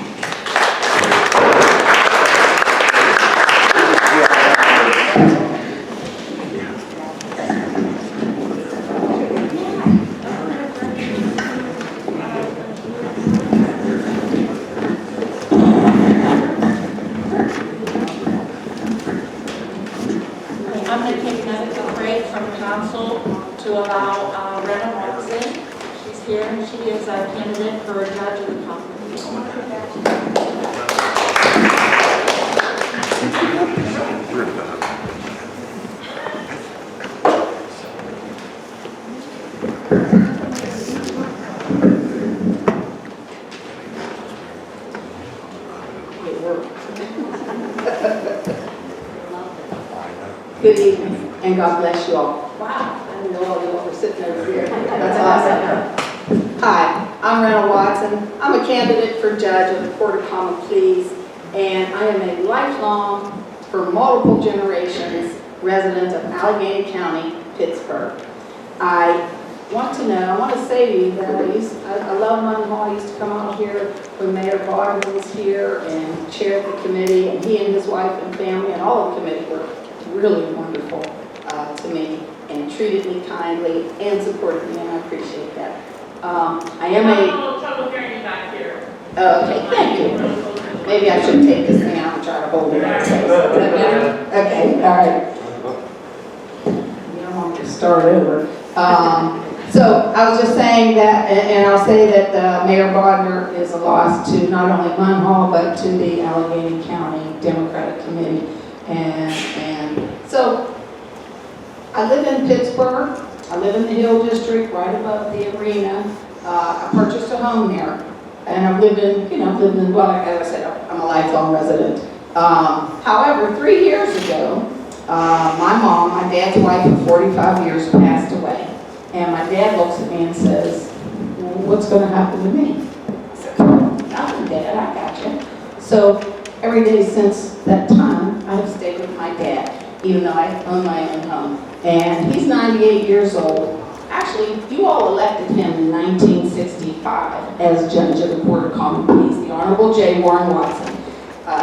I'm going to take another break from council to allow Randall Watson. She's here and she is a candidate for a judge of the company. Good evening, and God bless you all. Wow, I didn't know all you all were sitting over here. That's awesome. Hi, I'm Randall Watson. I'm a candidate for judge of the Court of Common Pleas, and I am a lifelong, for multiple generations, resident of Allegheny County, Pittsburgh. I want to say to you that I love Munhall. I used to come out here when Mayor Barton was here and chaired the committee, and he and his wife and family and all of the committee were really wonderful to me and treated me kindly and supported me, and I appreciate that. I am I'm having a little trouble hearing you back here. Okay, thank you. Maybe I should take this thing out and try to hold it. Is that better? Okay, all right. You don't want me to start over. So I was just saying that, and I'll say that Mayor Bodner is a loss to not only Munhall, but to the Allegheny County Democratic Committee. And so I live in Pittsburgh. I live in the Hill District, right above the arena. I purchased a home there, and I've lived in, well, like I said, I'm a lifelong resident. However, 3 years ago, my mom, my dad's wife of 45 years, passed away. And my dad looks at me and says, well, what's going to happen to me? I said, nothing, Dad, I got you. So every day since that time, I have stayed with my dad, even though I own my own home. And he's 98 years old. Actually, you all elected him in 1965 as judge of the Court of Common Pleas, the Honorable J. Warren Watson.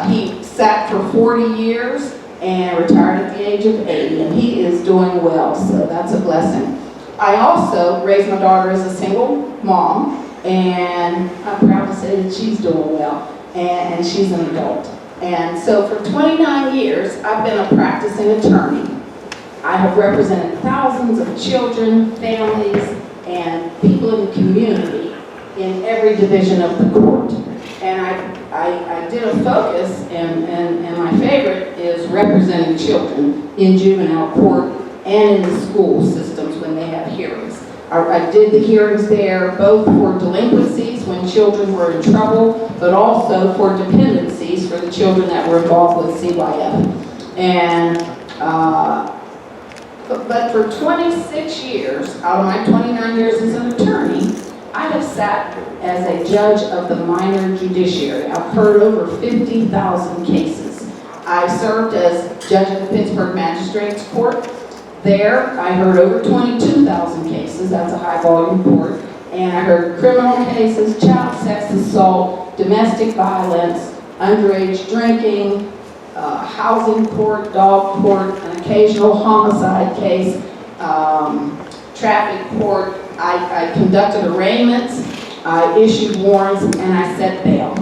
He sat for 40 years and retired at the age of 80, and he is doing well, so that's a blessing. I also raised my daughter as a single mom, and I'm proud to say that she's doing well, and she's an adult. And so for 29 years, I've been a practicing attorney. I have represented thousands of children, families, and people in the community in every division of the court. And I did a focus, and my favorite is representing children in juvenile court and in the school systems when they have hearings. I did the hearings there both for delinquencies when children were in trouble, but also for dependencies for the children that were involved with CYF. And but for 26 years, out of my 29 years as an attorney, I have sat as a judge of the minor judiciary. I've heard over 50,000 cases. I served as judge of the Pittsburgh Magistrates Court. There, I heard over 22,000 cases. That's a high volume court. And I heard criminal cases, child sex assault, domestic violence, underage drinking, housing court, dog court, an occasional homicide case, traffic court. I conducted arraignments, I issued warrants, and I set bail.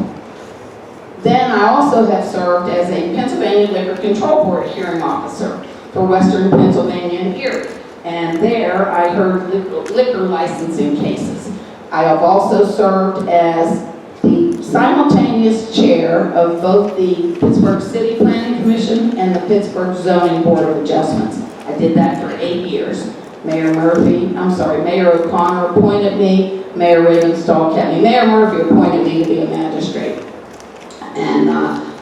Then I also have served as a Pennsylvania Liquor Control Board hearing officer for Western Pennsylvania and Erie. And there I heard liquor licensing cases. I have also served as the simultaneous chair of both the Pittsburgh City Planning Commission and the Pittsburgh Zoning Board of Adjustments. I did that for 8 years. Mayor O'Connor appointed me. Mayor Ravenstall kept me. Mayor Murphy appointed me to be a magistrate. And,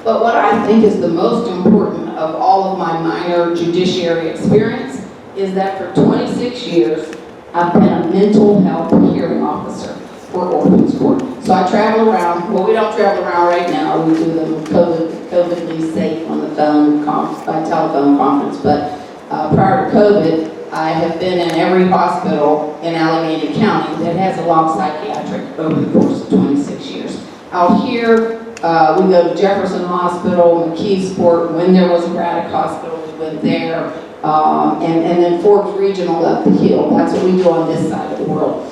but what I think is the most important of all of my minor judiciary experience is that for 26 years, I've been a mental health hearing officer for orphans court. So I travel around, well, we don't travel around right now, we do them COVIDly safe on the phone, by telephone conference, but prior to COVID, I have been in every hospital in Allegheny County that has a law psychiatric over the course of 26 years. Out here, we go to Jefferson Hospital, McKeesport. When there was a Braddock Hospital, we went there. And then Forbes Regional up the hill. That's what we do on this side of the world.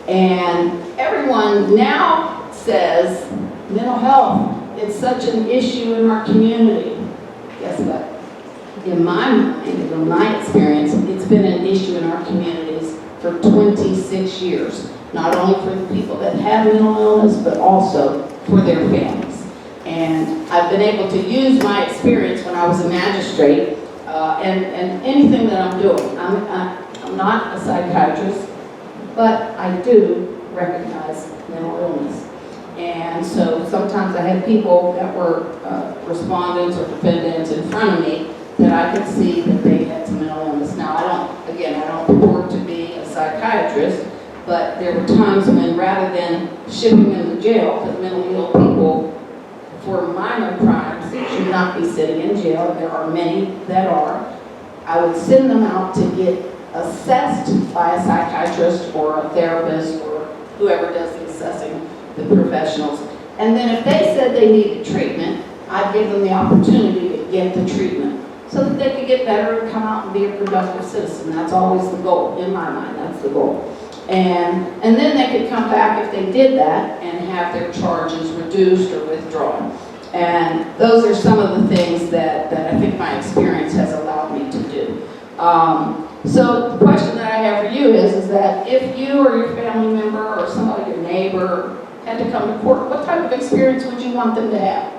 And everyone now says mental health, it's such an issue in our community. Guess what? In my mind, in my experience, it's been an issue in our communities for 26 years. Not only for the people that have mental illness, but also for their families. And I've been able to use my experience when I was a magistrate and anything that I'm doing. I'm not a psychiatrist, but I do recognize mental illness. And so sometimes I had people that were respondents or defendants in front of me that I could see that they had some mental illness. Now, I don't purport to be a psychiatrist, but there were times when rather than shipping them to jail, because mentally ill people for minor crimes should not be sitting in jail, there are many that are, I would send them out to get assessed by a psychiatrist or a therapist or whoever does the assessing, the professionals. And then if they said they needed treatment, I'd give them the opportunity to get the treatment so that they could get better and come out and be a productive citizen. That's always the goal, in my mind, that's the goal. And then they could come back if they did that and have their charges reduced or withdrawn. And those are some of the things that I think my experience has allowed me to do. So the question that I have for you is that if you or your family member or somebody, your neighbor, had to come to court, what type of experience would you want them to have?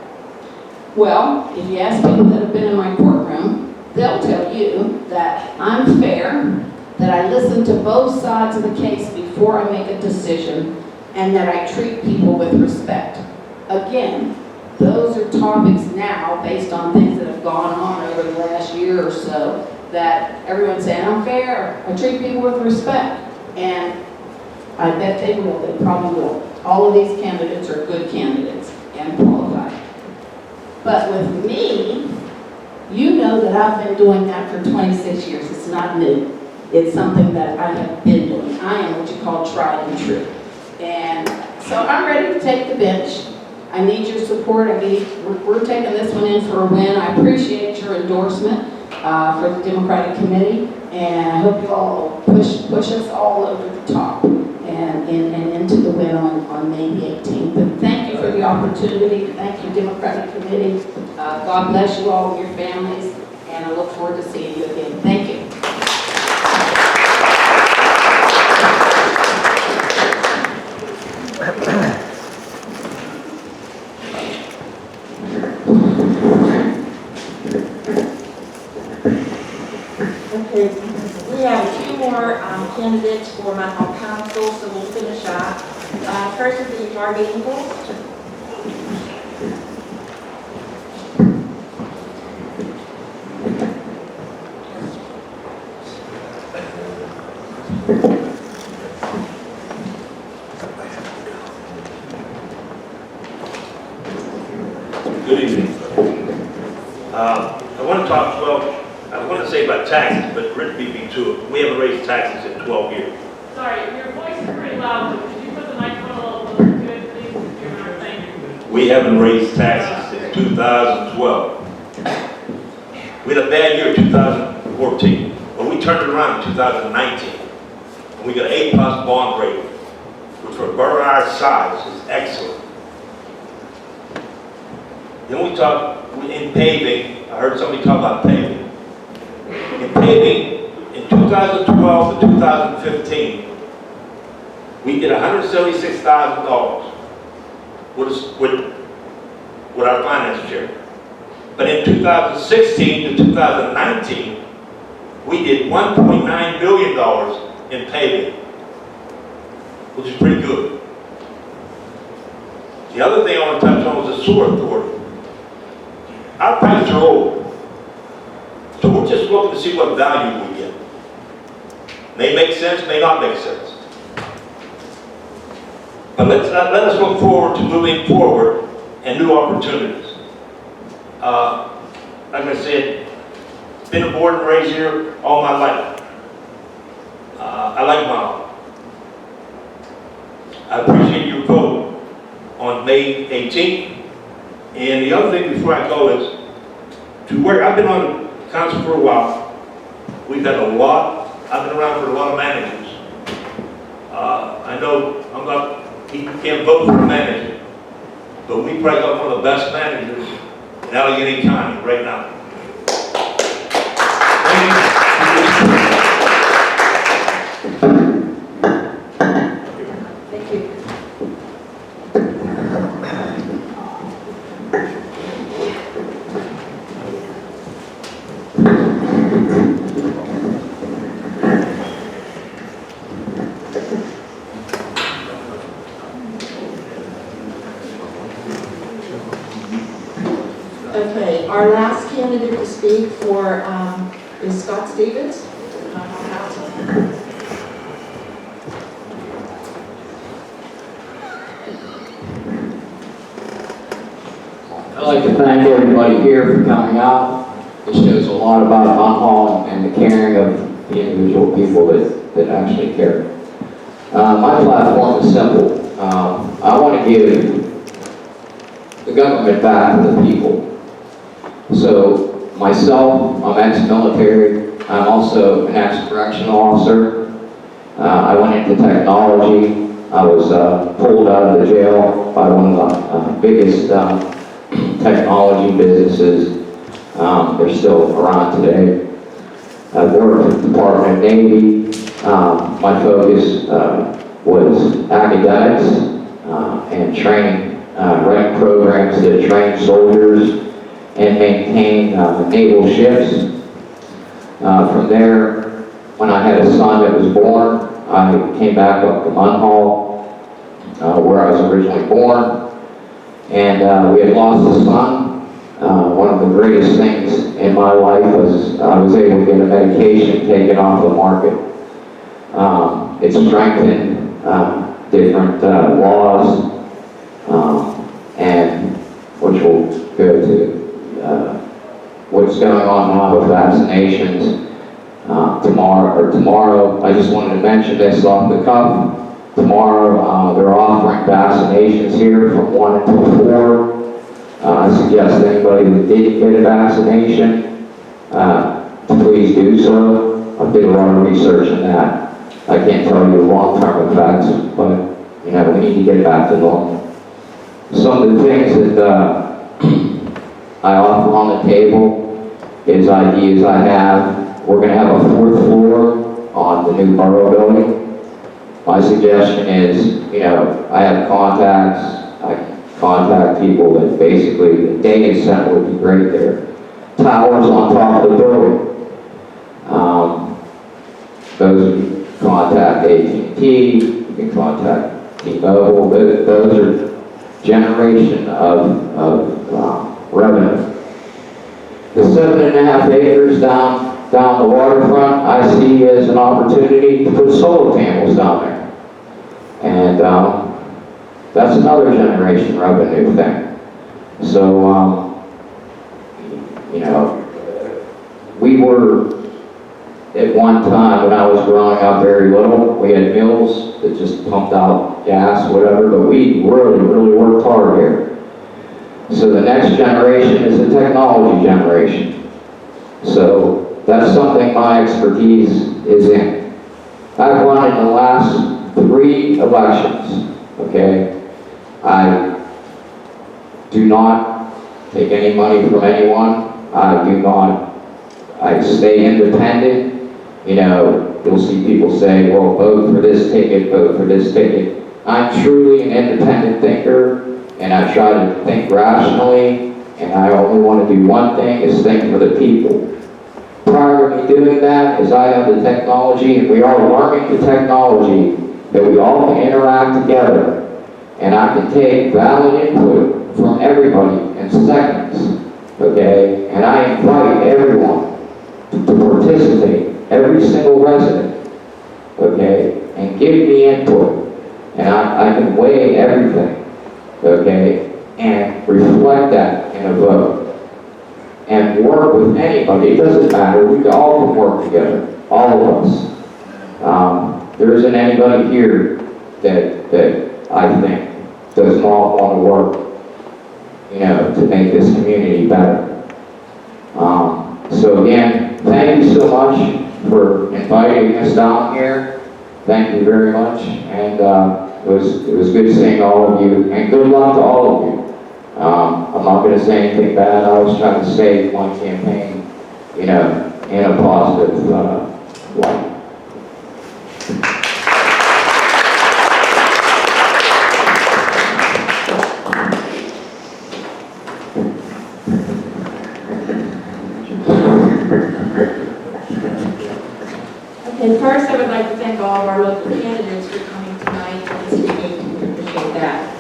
Well, if you ask people that have been in my courtroom, they'll tell you that I'm fair, that I listen to both sides of the case before I make a decision, and that I treat people with respect. Again, those are topics now based on things that have gone on over the last year or so, that everyone's saying, I'm fair, I treat people with respect. And I bet they will, they probably will. All of these candidates are good candidates and qualified. But with me, you know that I've been doing that for 26 years. It's not new. It's something that I have been doing. I am what you call tried and true. And so I'm ready to take the bench. I need your support. We're taking this one in for a win. I appreciate your endorsement for the Democratic Committee. And I hope you all push us all over the top and into the win on May the 18th. And thank you for the opportunity. Thank you, Democratic Committee. God bless you all and your families. And I look forward to seeing you again. Thank you. Okay, we have a few more candidates for Munhall Council, so we'll finish up. First will be Harvey Ingalls. Good evening. I want to say about taxes, but Rick beat me to it. We haven't raised taxes in 12 years. Sorry, your voice is pretty loud, but could you put the microphone a little closer to it, please? You're not saying. We haven't raised taxes since 2012. We had a bad year in 2014, but we turned it around in 2019. And we got an A+ bond rating, which for a borough our size is excellent. Then we talk in paving. I heard somebody talk about paving. In paving, in 2012 to 2015, we did $176,000 with our finance chair. But in 2016 to 2019, we did $1.9 billion in paving. which is pretty good. The other thing I want to touch on is the sewer authority. Our pipes are old, so we're just looking to see what value we get. May make sense, may not make sense. But let us look forward to moving forward and new opportunities. Like I said, been a born and raised here all my life. I like Mom. I appreciate your vote on May 18th. And the other thing before I go is to work. I've been on the council for a while. We've had a lot. I've been around for a lot of managers. I know I'm not. You can't vote for a manager, but we probably got one of the best managers in Allegheny County right now. Thank you. Okay, our last candidate to speak for is Scott Stevens. I'd like to thank everybody here for coming out. It shows a lot about Munhall and the caring of the individual people that actually care. My platform is simple. I want to give the government back to the people. So myself, I'm ex-military. I'm also an ex-correctional officer. I went into technology. I was pulled out of the jail by one of the biggest technology businesses. They're still around today. I've worked with the Department of Navy. My focus was academics and training, running programs that train soldiers and maintain naval ships. From there, when I had a son that was born, I came back up to Munhall, where I was originally born, and we had lost a son. One of the greatest things in my life was I was able to get a medication taken off the market. It strengthened different laws, and which will go to what's going on now with vaccinations. Tomorrow, I just wanted to mention this off the cuff. Tomorrow, they're offering vaccinations here from 1 until 4. I suggest anybody that didn't get a vaccination, please do so. I did a lot of research on that. I can't tell you the long-term effects, but we need to get back to normal. Some of the things that I offer on the table is ideas I have. We're going to have a 4th floor on the new borough building. My suggestion is, I have contacts. I can contact people that basically the data center would be great there. Towers on top of the building. Those you can contact AT&T, you can contact T-Mobile. Those are generation of revenue. The 7.5 acres down the waterfront, I see as an opportunity to put solar panels down there. And that's another generation revenue thing. So, we were, at one time when I was growing up very little, we had mills that just pumped out gas, whatever, but we really, really worked hard here. So the next generation is the technology generation. So that's something my expertise is in. I've won in the last 3 elections, okay? I do not take any money from anyone. I stay independent. You'll see people say, well, vote for this ticket, vote for this ticket. I'm truly an independent thinker, and I try to think rationally, and I only want to do one thing, is think for the people. Prior to me doing that, as I have the technology, and we are learning the technology that we all can interact together, and I can take valid input from everybody in seconds, okay? And I invite everyone to participate, every single resident, okay? And give me input, and I can weigh everything, okay? And reflect that in a vote. And work with anybody, it doesn't matter, we all can work together, all of us. There isn't anybody here that I think does not want to work, you know, to make this community better. So again, thank you so much for inviting us down here. Thank you very much, and it was good seeing all of you, and good luck to all of you. I'm not going to say anything bad. I was trying to save my campaign, you know, in a positive light. Okay, first I would like to thank all of our local candidates for coming tonight and speaking. We appreciate that.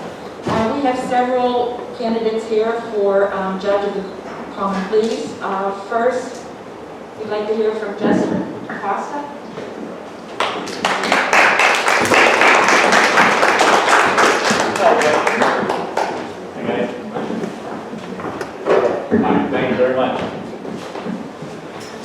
We have several candidates here for Judge of the Common Pleas. First, we'd like to hear from Jessica Costa. Thank you very much.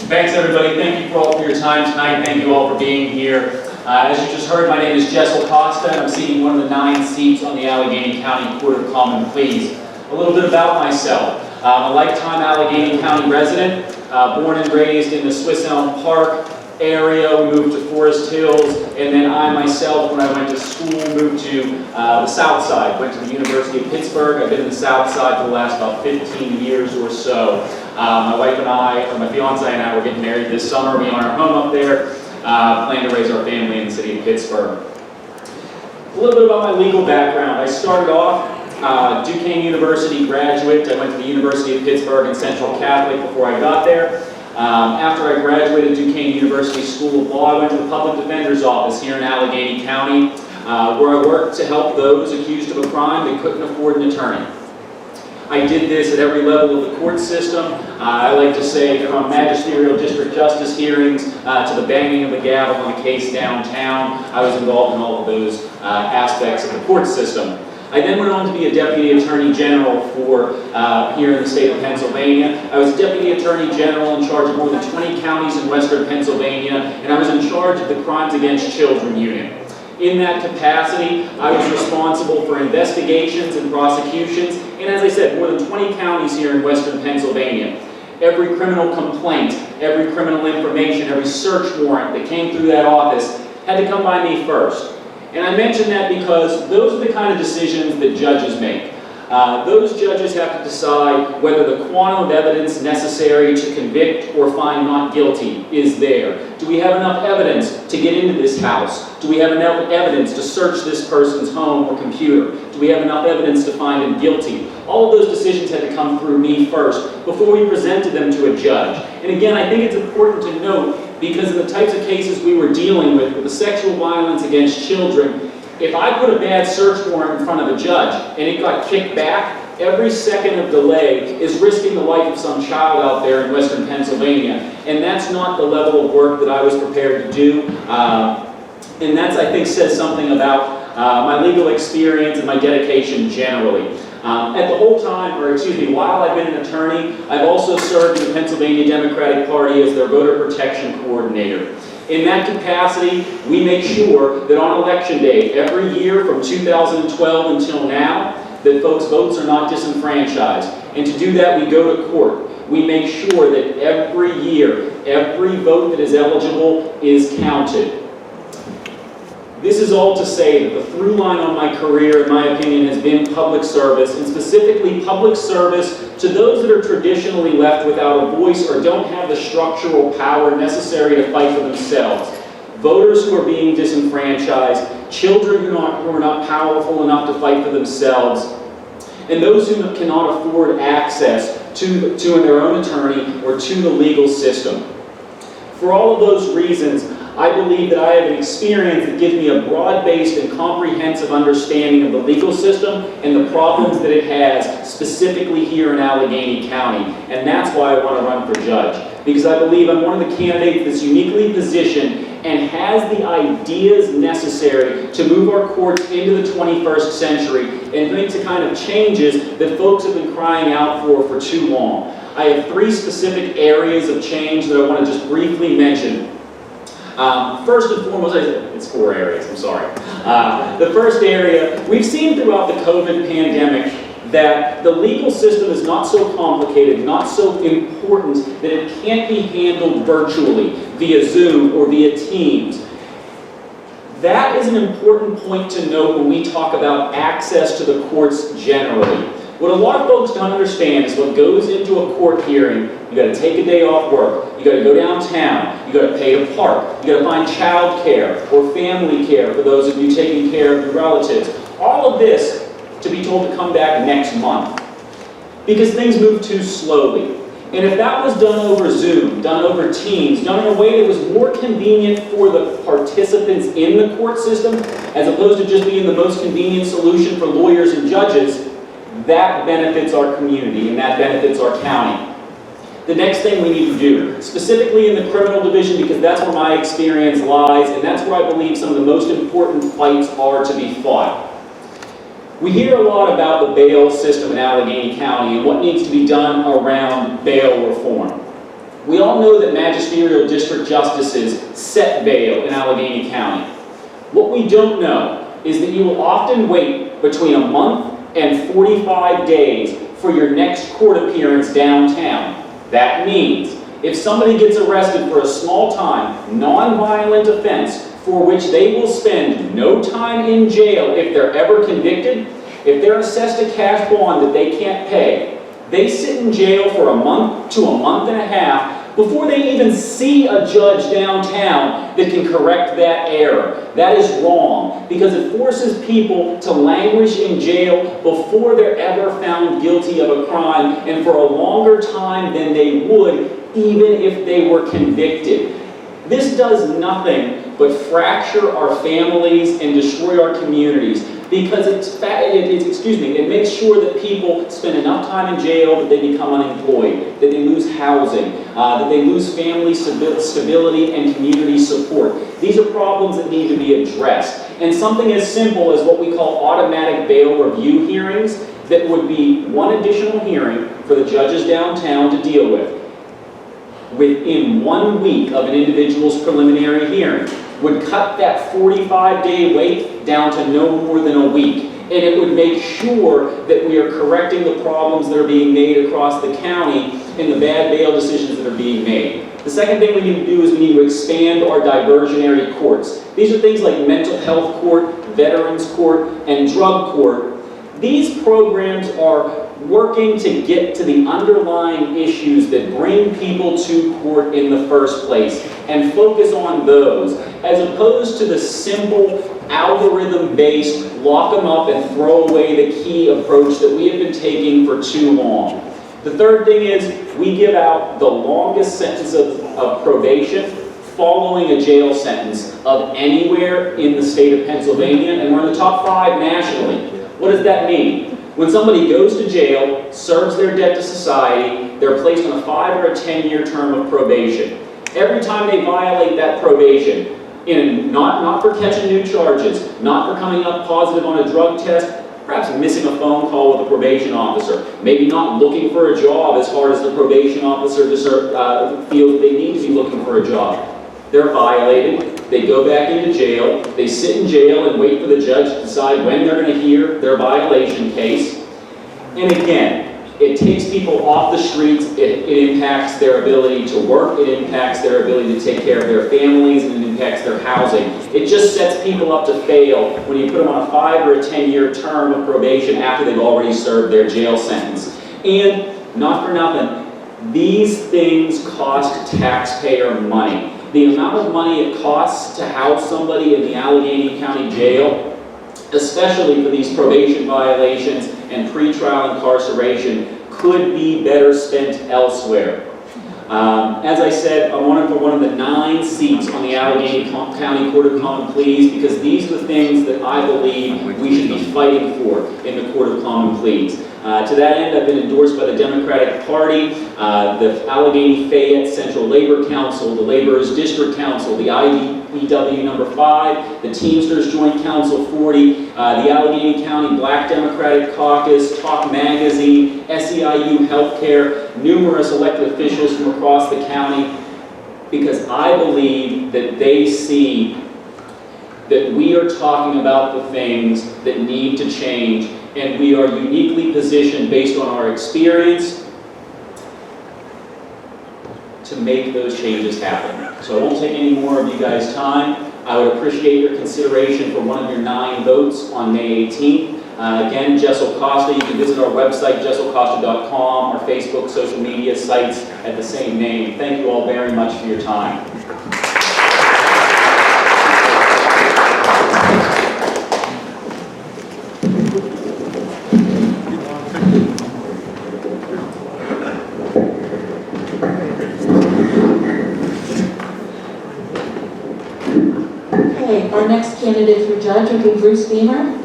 Thanks, everybody. Thank you all for your time tonight. Thank you all for being here. As you just heard, my name is Jessel Costa, and I'm seeking one of the 9 seats on the Allegheny County Court of Common Pleas. A little bit about myself. I'm a lifetime Allegheny County resident, born and raised in the Swiss Elm Park area. We moved to Forest Hills, and then I myself, when I went to school, moved to the South Side. Went to the University of Pittsburgh. I've been in the South Side for the last about 15 years or so. My wife and I, or my fiance and I, were getting married this summer. We own our home up there. Plan to raise our family in the city of Pittsburgh. A little bit about my legal background. I started off Duquesne University graduate. I went to the University of Pittsburgh and Central Catholic before I got there. After I graduated Duquesne University School of Law, I went to the Public Defender's Office here in Allegheny County, where I worked to help those accused of a crime that couldn't afford an attorney. I did this at every level of the court system. I like to say from magisterial district justice hearings to the banging of the gavel on a case downtown. I was involved in all of those aspects of the court system. I then went on to be a Deputy Attorney General for here in the state of Pennsylvania. I was Deputy Attorney General in charge of more than 20 counties in western Pennsylvania, and I was in charge of the Crimes Against Children unit. In that capacity, I was responsible for investigations and prosecutions, and as I said, more than 20 counties here in western Pennsylvania. Every criminal complaint, every criminal information, every search warrant that came through that office had to come by me first. And I mention that because those are the kind of decisions that judges make. Those judges have to decide whether the quantum of evidence necessary to convict or find not guilty is there. Do we have enough evidence to get into this house? Do we have enough evidence to search this person's home or computer? Do we have enough evidence to find him guilty? All of those decisions had to come through me first before we presented them to a judge. And again, I think it's important to note, because of the types of cases we were dealing with the sexual violence against children, if I put a bad search warrant in front of a judge and it got kicked back, every second of delay is risking the life of some child out there in western Pennsylvania. And that's not the level of work that I was prepared to do. And that's, I think, says something about my legal experience and my dedication generally. At the whole time, or excuse me, while I've been an attorney, I've also served in the Pennsylvania Democratic Party as their voter protection coordinator. In that capacity, we make sure that on election day, every year from 2012 until now, that folks' votes are not disenfranchised. And to do that, we go to court. We make sure that every year, every vote that is eligible is counted. This is all to say that the through line on my career, in my opinion, has been public service, and specifically public service to those that are traditionally left without a voice or don't have the structural power necessary to fight for themselves. Voters who are being disenfranchised, children who are not powerful enough to fight for themselves, and those who cannot afford access to their own attorney or to the legal system. For all of those reasons, I believe that I have an experience that gives me a broad-based and comprehensive understanding of the legal system and the problems that it has specifically here in Allegheny County. And that's why I want to run for judge. Because I believe I'm one of the candidates that's uniquely positioned and has the ideas necessary to move our courts into the 21st century and make the kind of changes that folks have been crying out for too long. I have 3 specific areas of change that I want to just briefly mention. First and foremost, it's 4 areas, I'm sorry. The first area, we've seen throughout the COVID pandemic that the legal system is not so complicated, not so important, that it can't be handled virtually, via Zoom or via Teams. That is an important point to note when we talk about access to the courts generally. What a lot of folks don't understand is what goes into a court hearing. You got to take a day off work. You got to go downtown. You got to pay to park. You got to find child care or family care for those of you taking care of your relatives. All of this to be told to come back next month because things move too slowly. And if that was done over Zoom, done over Teams, done in a way that was more convenient for the participants in the court system, as opposed to just being the most convenient solution for lawyers and judges, that benefits our community and that benefits our county. The next thing we need to do, specifically in the criminal division, because that's where my experience lies, and that's where I believe some of the most important fights are to be fought. We hear a lot about the bail system in Allegheny County and what needs to be done around bail reform. We all know that magisterial district justices set bail in Allegheny County. What we don't know is that you will often wait between a month and 45 days for your next court appearance downtown. That means if somebody gets arrested for a small-time, non-violent offense for which they will spend no time in jail if they're ever convicted, if they're assessed a cash bond that they can't pay, they sit in jail for a month to a month and a half before they even see a judge downtown that can correct that error. That is wrong because it forces people to languish in jail before they're ever found guilty of a crime and for a longer time than they would even if they were convicted. This does nothing but fracture our families and destroy our communities because it makes sure that people spend enough time in jail that they become unemployed, that they lose housing, that they lose family stability and community support. These are problems that need to be addressed. And something as simple as what we call automatic bail review hearings that would be one additional hearing for the judges downtown to deal with within 1 week of an individual's preliminary hearing would cut that 45-day wait down to no more than a week. And it would make sure that we are correcting the problems that are being made across the county and the bad bail decisions that are being made. The second thing we need to do is we need to expand our diversionary courts. These are things like mental health court, veterans court, and drug court. These programs are working to get to the underlying issues that bring people to court in the first place and focus on those, as opposed to the simple algorithm-based lock them up and throw away the key approach that we have been taking for too long. The third thing is we give out the longest sentence of probation following a jail sentence of anywhere in the state of Pennsylvania, and we're in the top 5 nationally. What does that mean? When somebody goes to jail, serves their debt to society, they're placed on a 5 or a 10-year term of probation. Every time they violate that probation, not for catching new charges, not for coming up positive on a drug test, perhaps missing a phone call with a probation officer, maybe not looking for a job as hard as the probation officer feels that they need to be looking for a job. They're violated, they go back into jail, they sit in jail and wait for the judge to decide when they're going to hear their violation case. And again, it takes people off the streets, it impacts their ability to work, it impacts their ability to take care of their families, and it impacts their housing. It just sets people up to fail when you put them on a 5 or a 10-year term of probation after they've already served their jail sentence. And, not for nothing, these things cost taxpayer money. The amount of money it costs to house somebody in the Allegheny County Jail, especially for these probation violations and pretrial incarceration, could be better spent elsewhere. As I said, I'm running for one of the 9 seats on the Allegheny County Court of Common Pleas because these are the things that I believe we should be fighting for in the Court of Common Pleas. To that end, I've been endorsed by the Democratic Party, the Allegheny Fayette Central Labor Council, the Laborers District Council, the IBEW number 5, the Teamsters Joint Council 40, the Allegheny County Black Democratic Caucus, Talk Magazine, SEIU Healthcare, numerous elected officials from across the county, because I believe that they see that we are talking about the things that need to change, and we are uniquely positioned based on our experience to make those changes happen. So I won't take any more of you guys' time. I would appreciate your consideration for one of your 9 votes on May 18th. Again, Jessel Costa, you can visit our website, jesselcosta.com, our Facebook, social media sites at the same name. Thank you all very much for your time. Okay, our next candidate for judge will be Bruce Beamer.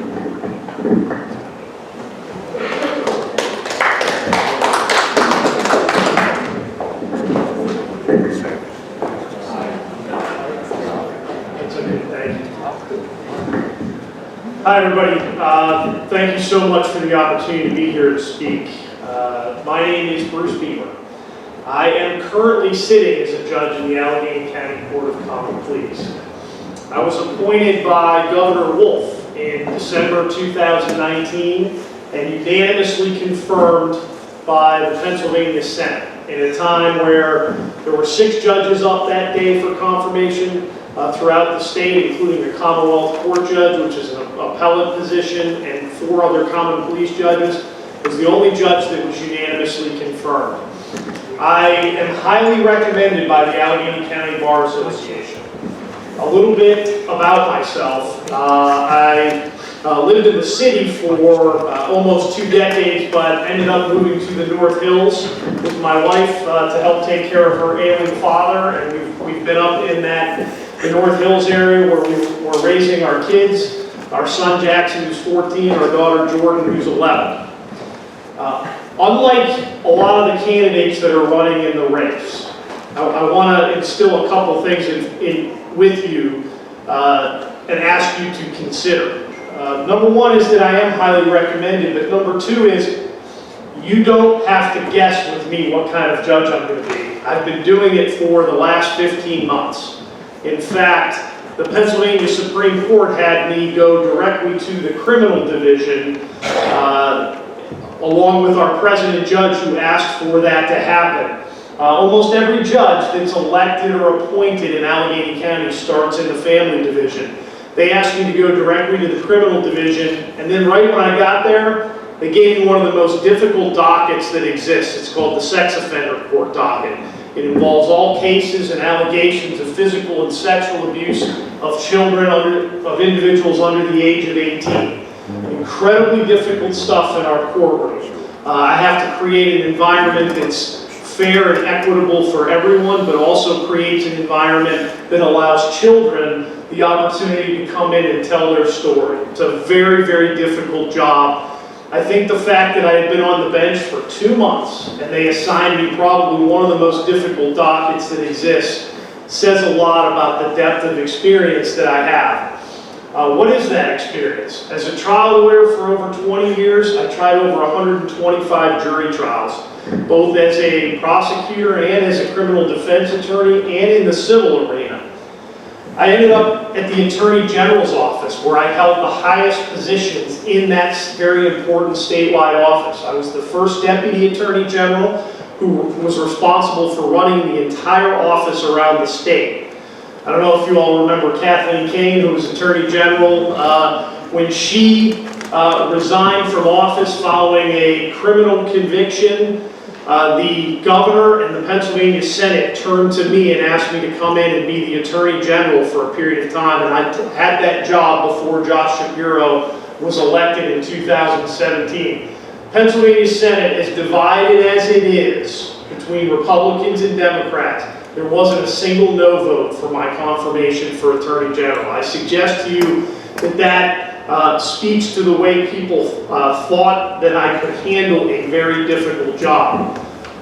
Hi everybody, thank you so much for the opportunity to be here to speak. My name is Bruce Beamer. I am currently sitting as a judge in the Allegheny County Court of Common Pleas. I was appointed by Governor Wolf in December 2019 and unanimously confirmed by the Pennsylvania Senate in a time where there were 6 judges up that day for confirmation throughout the state, including a Commonwealth Court judge, which is an appellate position, and 4 other common police judges. Was the only judge that was unanimously confirmed. I am highly recommended by the Allegheny County Bar Association. A little bit about myself. I lived in the city for almost 2 decades, but ended up moving to the North Hills with my wife to help take care of her ailing father, and we've been up in the North Hills area where we're raising our kids, our son Jackson, who's 14, our daughter Jordan, who's 11. Unlike a lot of the candidates that are running in the race, I want to instill a couple things with you and ask you to consider. Number 1 is that I am highly recommended, but number 2 is you don't have to guess with me what kind of judge I'm going to be. I've been doing it for the last 15 months. In fact, the Pennsylvania Supreme Court had me go directly to the criminal division along with our president judge who asked for that to happen. Almost every judge that's elected or appointed in Allegheny County starts in the family division. They asked me to go directly to the criminal division, and then right when I got there, they gave me one of the most difficult dockets that exists. It's called the sex offender court docket. It involves all cases and allegations of physical and sexual abuse of children, of individuals under the age of 18. Incredibly difficult stuff in our courtroom. I have to create an environment that's fair and equitable for everyone, but also creates an environment that allows children the opportunity to come in and tell their story. It's a very, very difficult job. I think the fact that I had been on the bench for 2 months and they assigned me probably one of the most difficult dockets that exists says a lot about the depth of experience that I have. What is that experience? As a trial lawyer for over 20 years, I tried over 125 jury trials, both as a prosecutor and as a criminal defense attorney and in the civil arena. I ended up at the Attorney General's office where I held the highest positions in that very important statewide office. I was the first Deputy Attorney General who was responsible for running the entire office around the state. I don't know if you all remember Kathleen Kane, who was Attorney General, when she resigned from office following a criminal conviction. The governor and the Pennsylvania Senate turned to me and asked me to come in and be the Attorney General for a period of time, and I had that job before Josh Shapiro was elected in 2017. Pennsylvania Senate, as divided as it is, between Republicans and Democrats, there wasn't a single no vote for my confirmation for Attorney General. I suggest to you that that speaks to the way people thought that I could handle a very difficult job.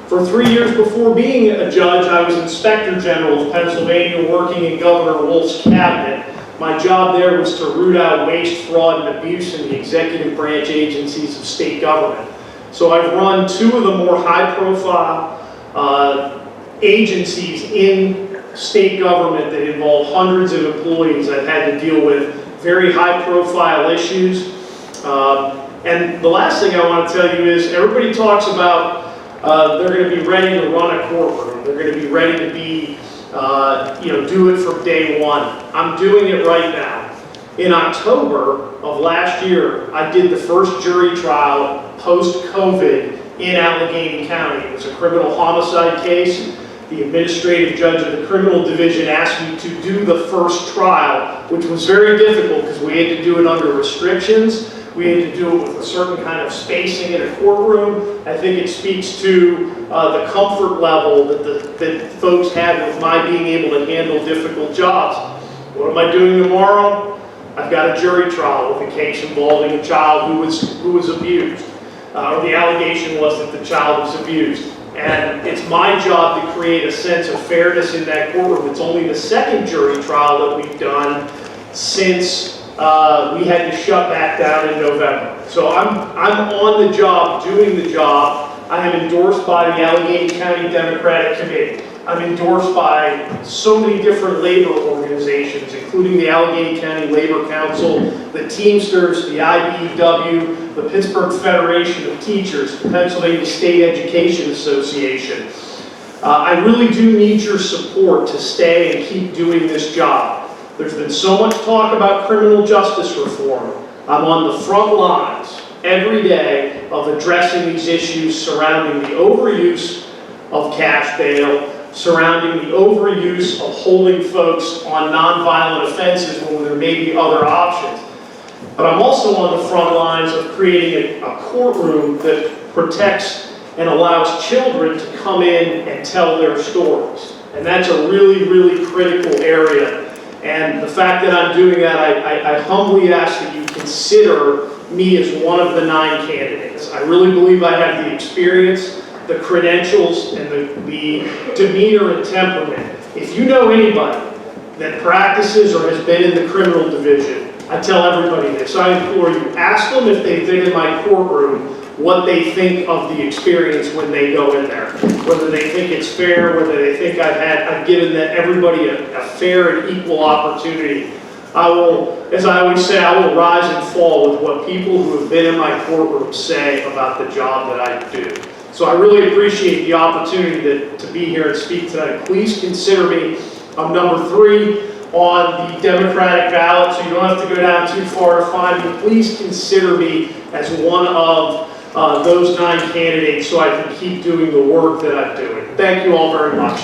For 3 years before being a judge, I was Inspector General of Pennsylvania, working in Governor Wolf's cabinet. My job there was to root out waste, fraud, and abuse in the executive branch agencies of state government. So I've run 2 of the more high-profile agencies in state government that involve hundreds of employees. I've had to deal with very high-profile issues. And the last thing I want to tell you is everybody talks about they're going to be ready to run a courtroom. They're going to be ready to be, do it from day one. I'm doing it right now. In October of last year, I did the first jury trial post-COVID in Allegheny County. It was a criminal homicide case. The administrative judge of the criminal division asked me to do the first trial, which was very difficult because we had to do it under restrictions. We had to do it with a certain kind of spacing in a courtroom. I think it speaks to the comfort level that folks have with my being able to handle difficult jobs. What am I doing tomorrow? I've got a jury trial with a case involving a child who was abused. Or the allegation was that the child was abused. And it's my job to create a sense of fairness in that courtroom. It's only the second jury trial that we've done since we had to shut back down in November. So I'm on the job, doing the job. I am endorsed by the Allegheny County Democratic Committee. I'm endorsed by so many different labor organizations, including the Allegheny County Labor Council, the Teamsters, the IBEW, the Pittsburgh Federation of Teachers, the Pennsylvania State Education Association. I really do need your support to stay and keep doing this job. There's been so much talk about criminal justice reform. I'm on the front lines every day of addressing these issues surrounding the overuse of cash bail, surrounding the overuse of holding folks on nonviolent offenses when there may be other options. But I'm also on the front lines of creating a courtroom that protects and allows children to come in and tell their stories. And that's a really, really critical area. And the fact that I'm doing that, I humbly ask that you consider me as one of the 9 candidates. I really believe I have the experience, the credentials, and the demeanor and temperament. If you know anybody that practices or has been in the criminal division, I tell everybody this. I implore you, ask them if they've been in my courtroom what they think of the experience when they go in there. Whether they think it's fair, whether they think I've given everybody a fair and equal opportunity. I will, as I always say, I will rise and fall with what people who have been in my courtroom say about the job that I do. So I really appreciate the opportunity to be here and speak tonight. Please consider me. I'm number 3 on the Democratic ballot, so you don't have to go down too far to find me. Please consider me as one of those 9 candidates so I can keep doing the work that I'm doing. Thank you all very much.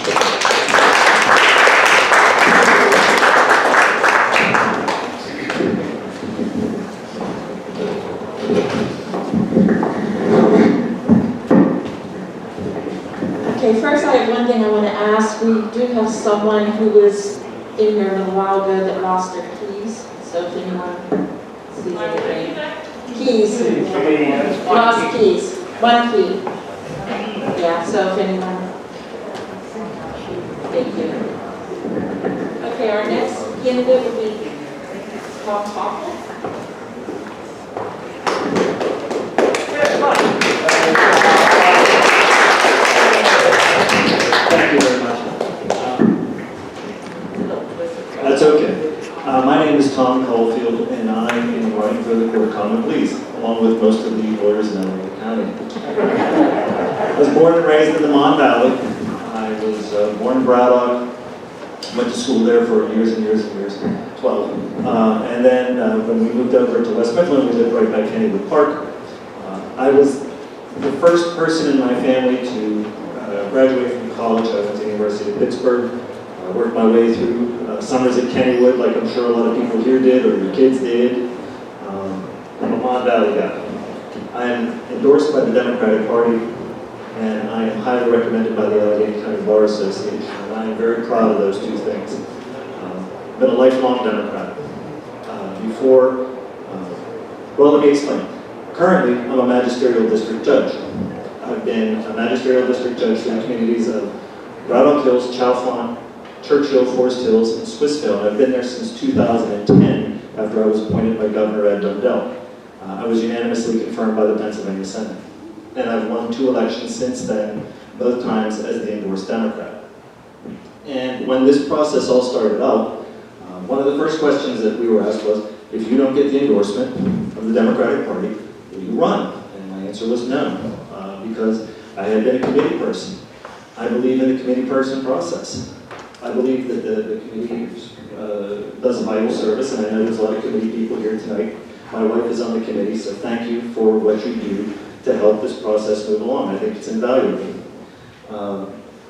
Okay, first I have one thing I want to ask. We do have someone who was in here a little while ago that lost their keys. So if anyone sees anything. Keys. Lost keys. 1 key. Yeah, so if anyone. Thank you. Okay, our next candidate will be Tom Hoffman. Thank you very much. That's okay. My name is Tom Caulfield, and I am running for the Court of Common Pleas, along with most of the lawyers in Allegheny County. I was born and raised in the Mon Valley. I was born in Braddock, went to school there for years and years and years, 12. And then when we moved over to West Midland, we lived right by Kennywood Park. I was the first person in my family to graduate from college. I went to the University of Pittsburgh. I worked my way through summers at Kennywood, like I'm sure a lot of people here did, or your kids did. I'm a Mon Valley guy. I am endorsed by the Democratic Party and I am highly recommended by the Allegheny County Bar Association, and I am very proud of those two things. I've been a lifelong Democrat. Well, let me explain. Currently, I'm a magisterial district judge. I've been a magisterial district judge for the communities of Round Oak Hills, Chalfont, Churchill, Forest Hills, and Swissvale, and I've been there since 2010 after I was appointed by Governor Ed Dundell. I was unanimously confirmed by the Pennsylvania Senate. And I've won 2 elections since then, both times as the endorsed Democrat. And when this process all started out, one of the first questions that we were asked was, if you don't get the endorsement of the Democratic Party, will you run? And my answer was no, because I had been a committee person. I believe in the committee person process. I believe that the committee does a vital service, and I know there's a lot of committee people here tonight. My wife is on the committee, so thank you for what you do to help this process move along. I think it's invaluable.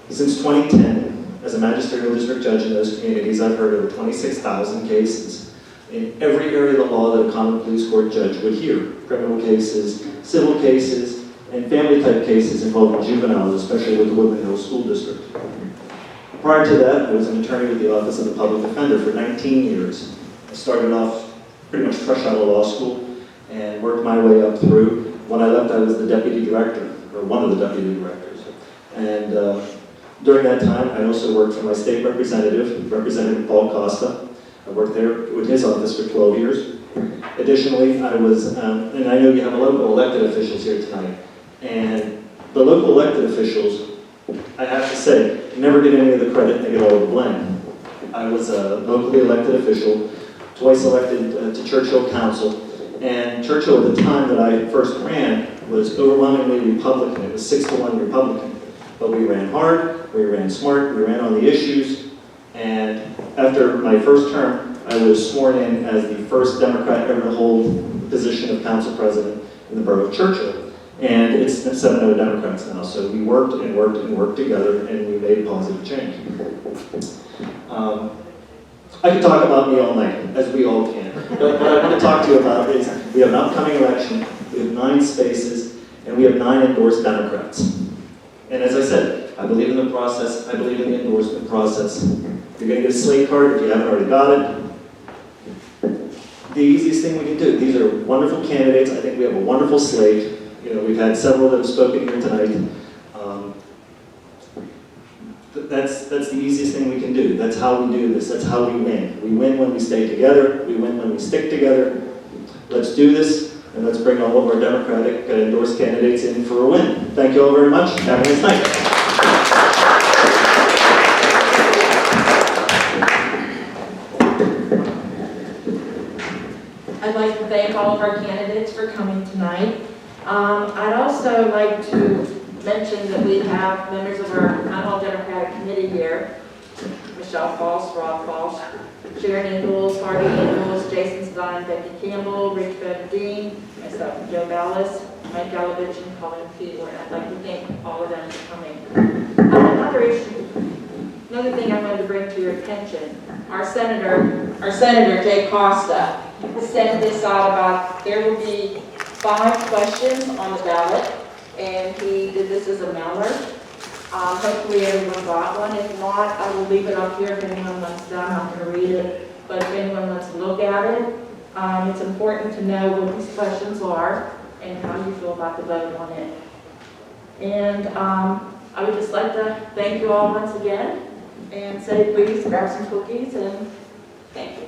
Since 2010, as a magisterial district judge in those communities, I've heard over 26,000 cases in every area of the law that a common police court judge would hear. Criminal cases, civil cases, and family type cases involving juveniles, especially with the Woodland Hills School District. Prior to that, I was an attorney with the Office of the Public Defender for 19 years. I started off pretty much fresh out of law school and worked my way up through. When I left, I was the deputy director, or one of the deputy directors. And during that time, I also worked for my state representative, Representative Paul Costa. I worked there with his office for 12 years. Additionally, I was, and I know you have a local elected officials here tonight, and the local elected officials, I have to say, never get any of the credit, they get all the blame. I was a locally elected official, twice elected to Churchill Council, and Churchill at the time that I first ran was overwhelmingly Republican. It was 6-1 Republican. But we ran hard, we ran smart, we ran on the issues, and after my first term, I was sworn in as the first Democrat ever to hold the position of council president in the borough of Churchill. And it's 7-0 Democrats now, so we worked and worked and worked together, and we made positive change. I could talk about me all night, as we all can. But what I want to talk to you about is we have an upcoming election, we have 9 spaces, and we have 9 endorsed Democrats. And as I said, I believe in the process, I believe in the endorsement process. You're going to get a slate card if you haven't already got it. The easiest thing we can do, these are wonderful candidates, I think we have a wonderful slate. You know, we've had several that have spoken here tonight. That's the easiest thing we can do. That's how we do this. That's how we win. We win when we stay together. We win when we stick together. Let's do this, and let's bring all of our Democratic endorsed candidates in for a win. Thank you all very much. Have a nice night. I'd like to thank all of our candidates for coming tonight. I'd also like to mention that we have members of our Munhall Democratic Committee here. Michelle Falls, Rob Falls, Sharon Ingalls, Harvey Ingalls, Jason Stein, Becky Campbell, Rich Dean, myself, Joe Ballas, Mike Galovich, and Colin Fiedler. And I'd like to thank all of them for coming. Another thing I wanted to bring to your attention, our Senator Jay Costa sent this out about there will be 5 questions on the ballot, and he did this as a mailer. Hopefully everyone got one. If not, I will leave it up here if anyone wants to. I'm not going to read it, but if anyone wants to look at it, it's important to know what these questions are and how you feel about the vote on it. And I would just like to thank you all once again and say please grab some cookies and thank you.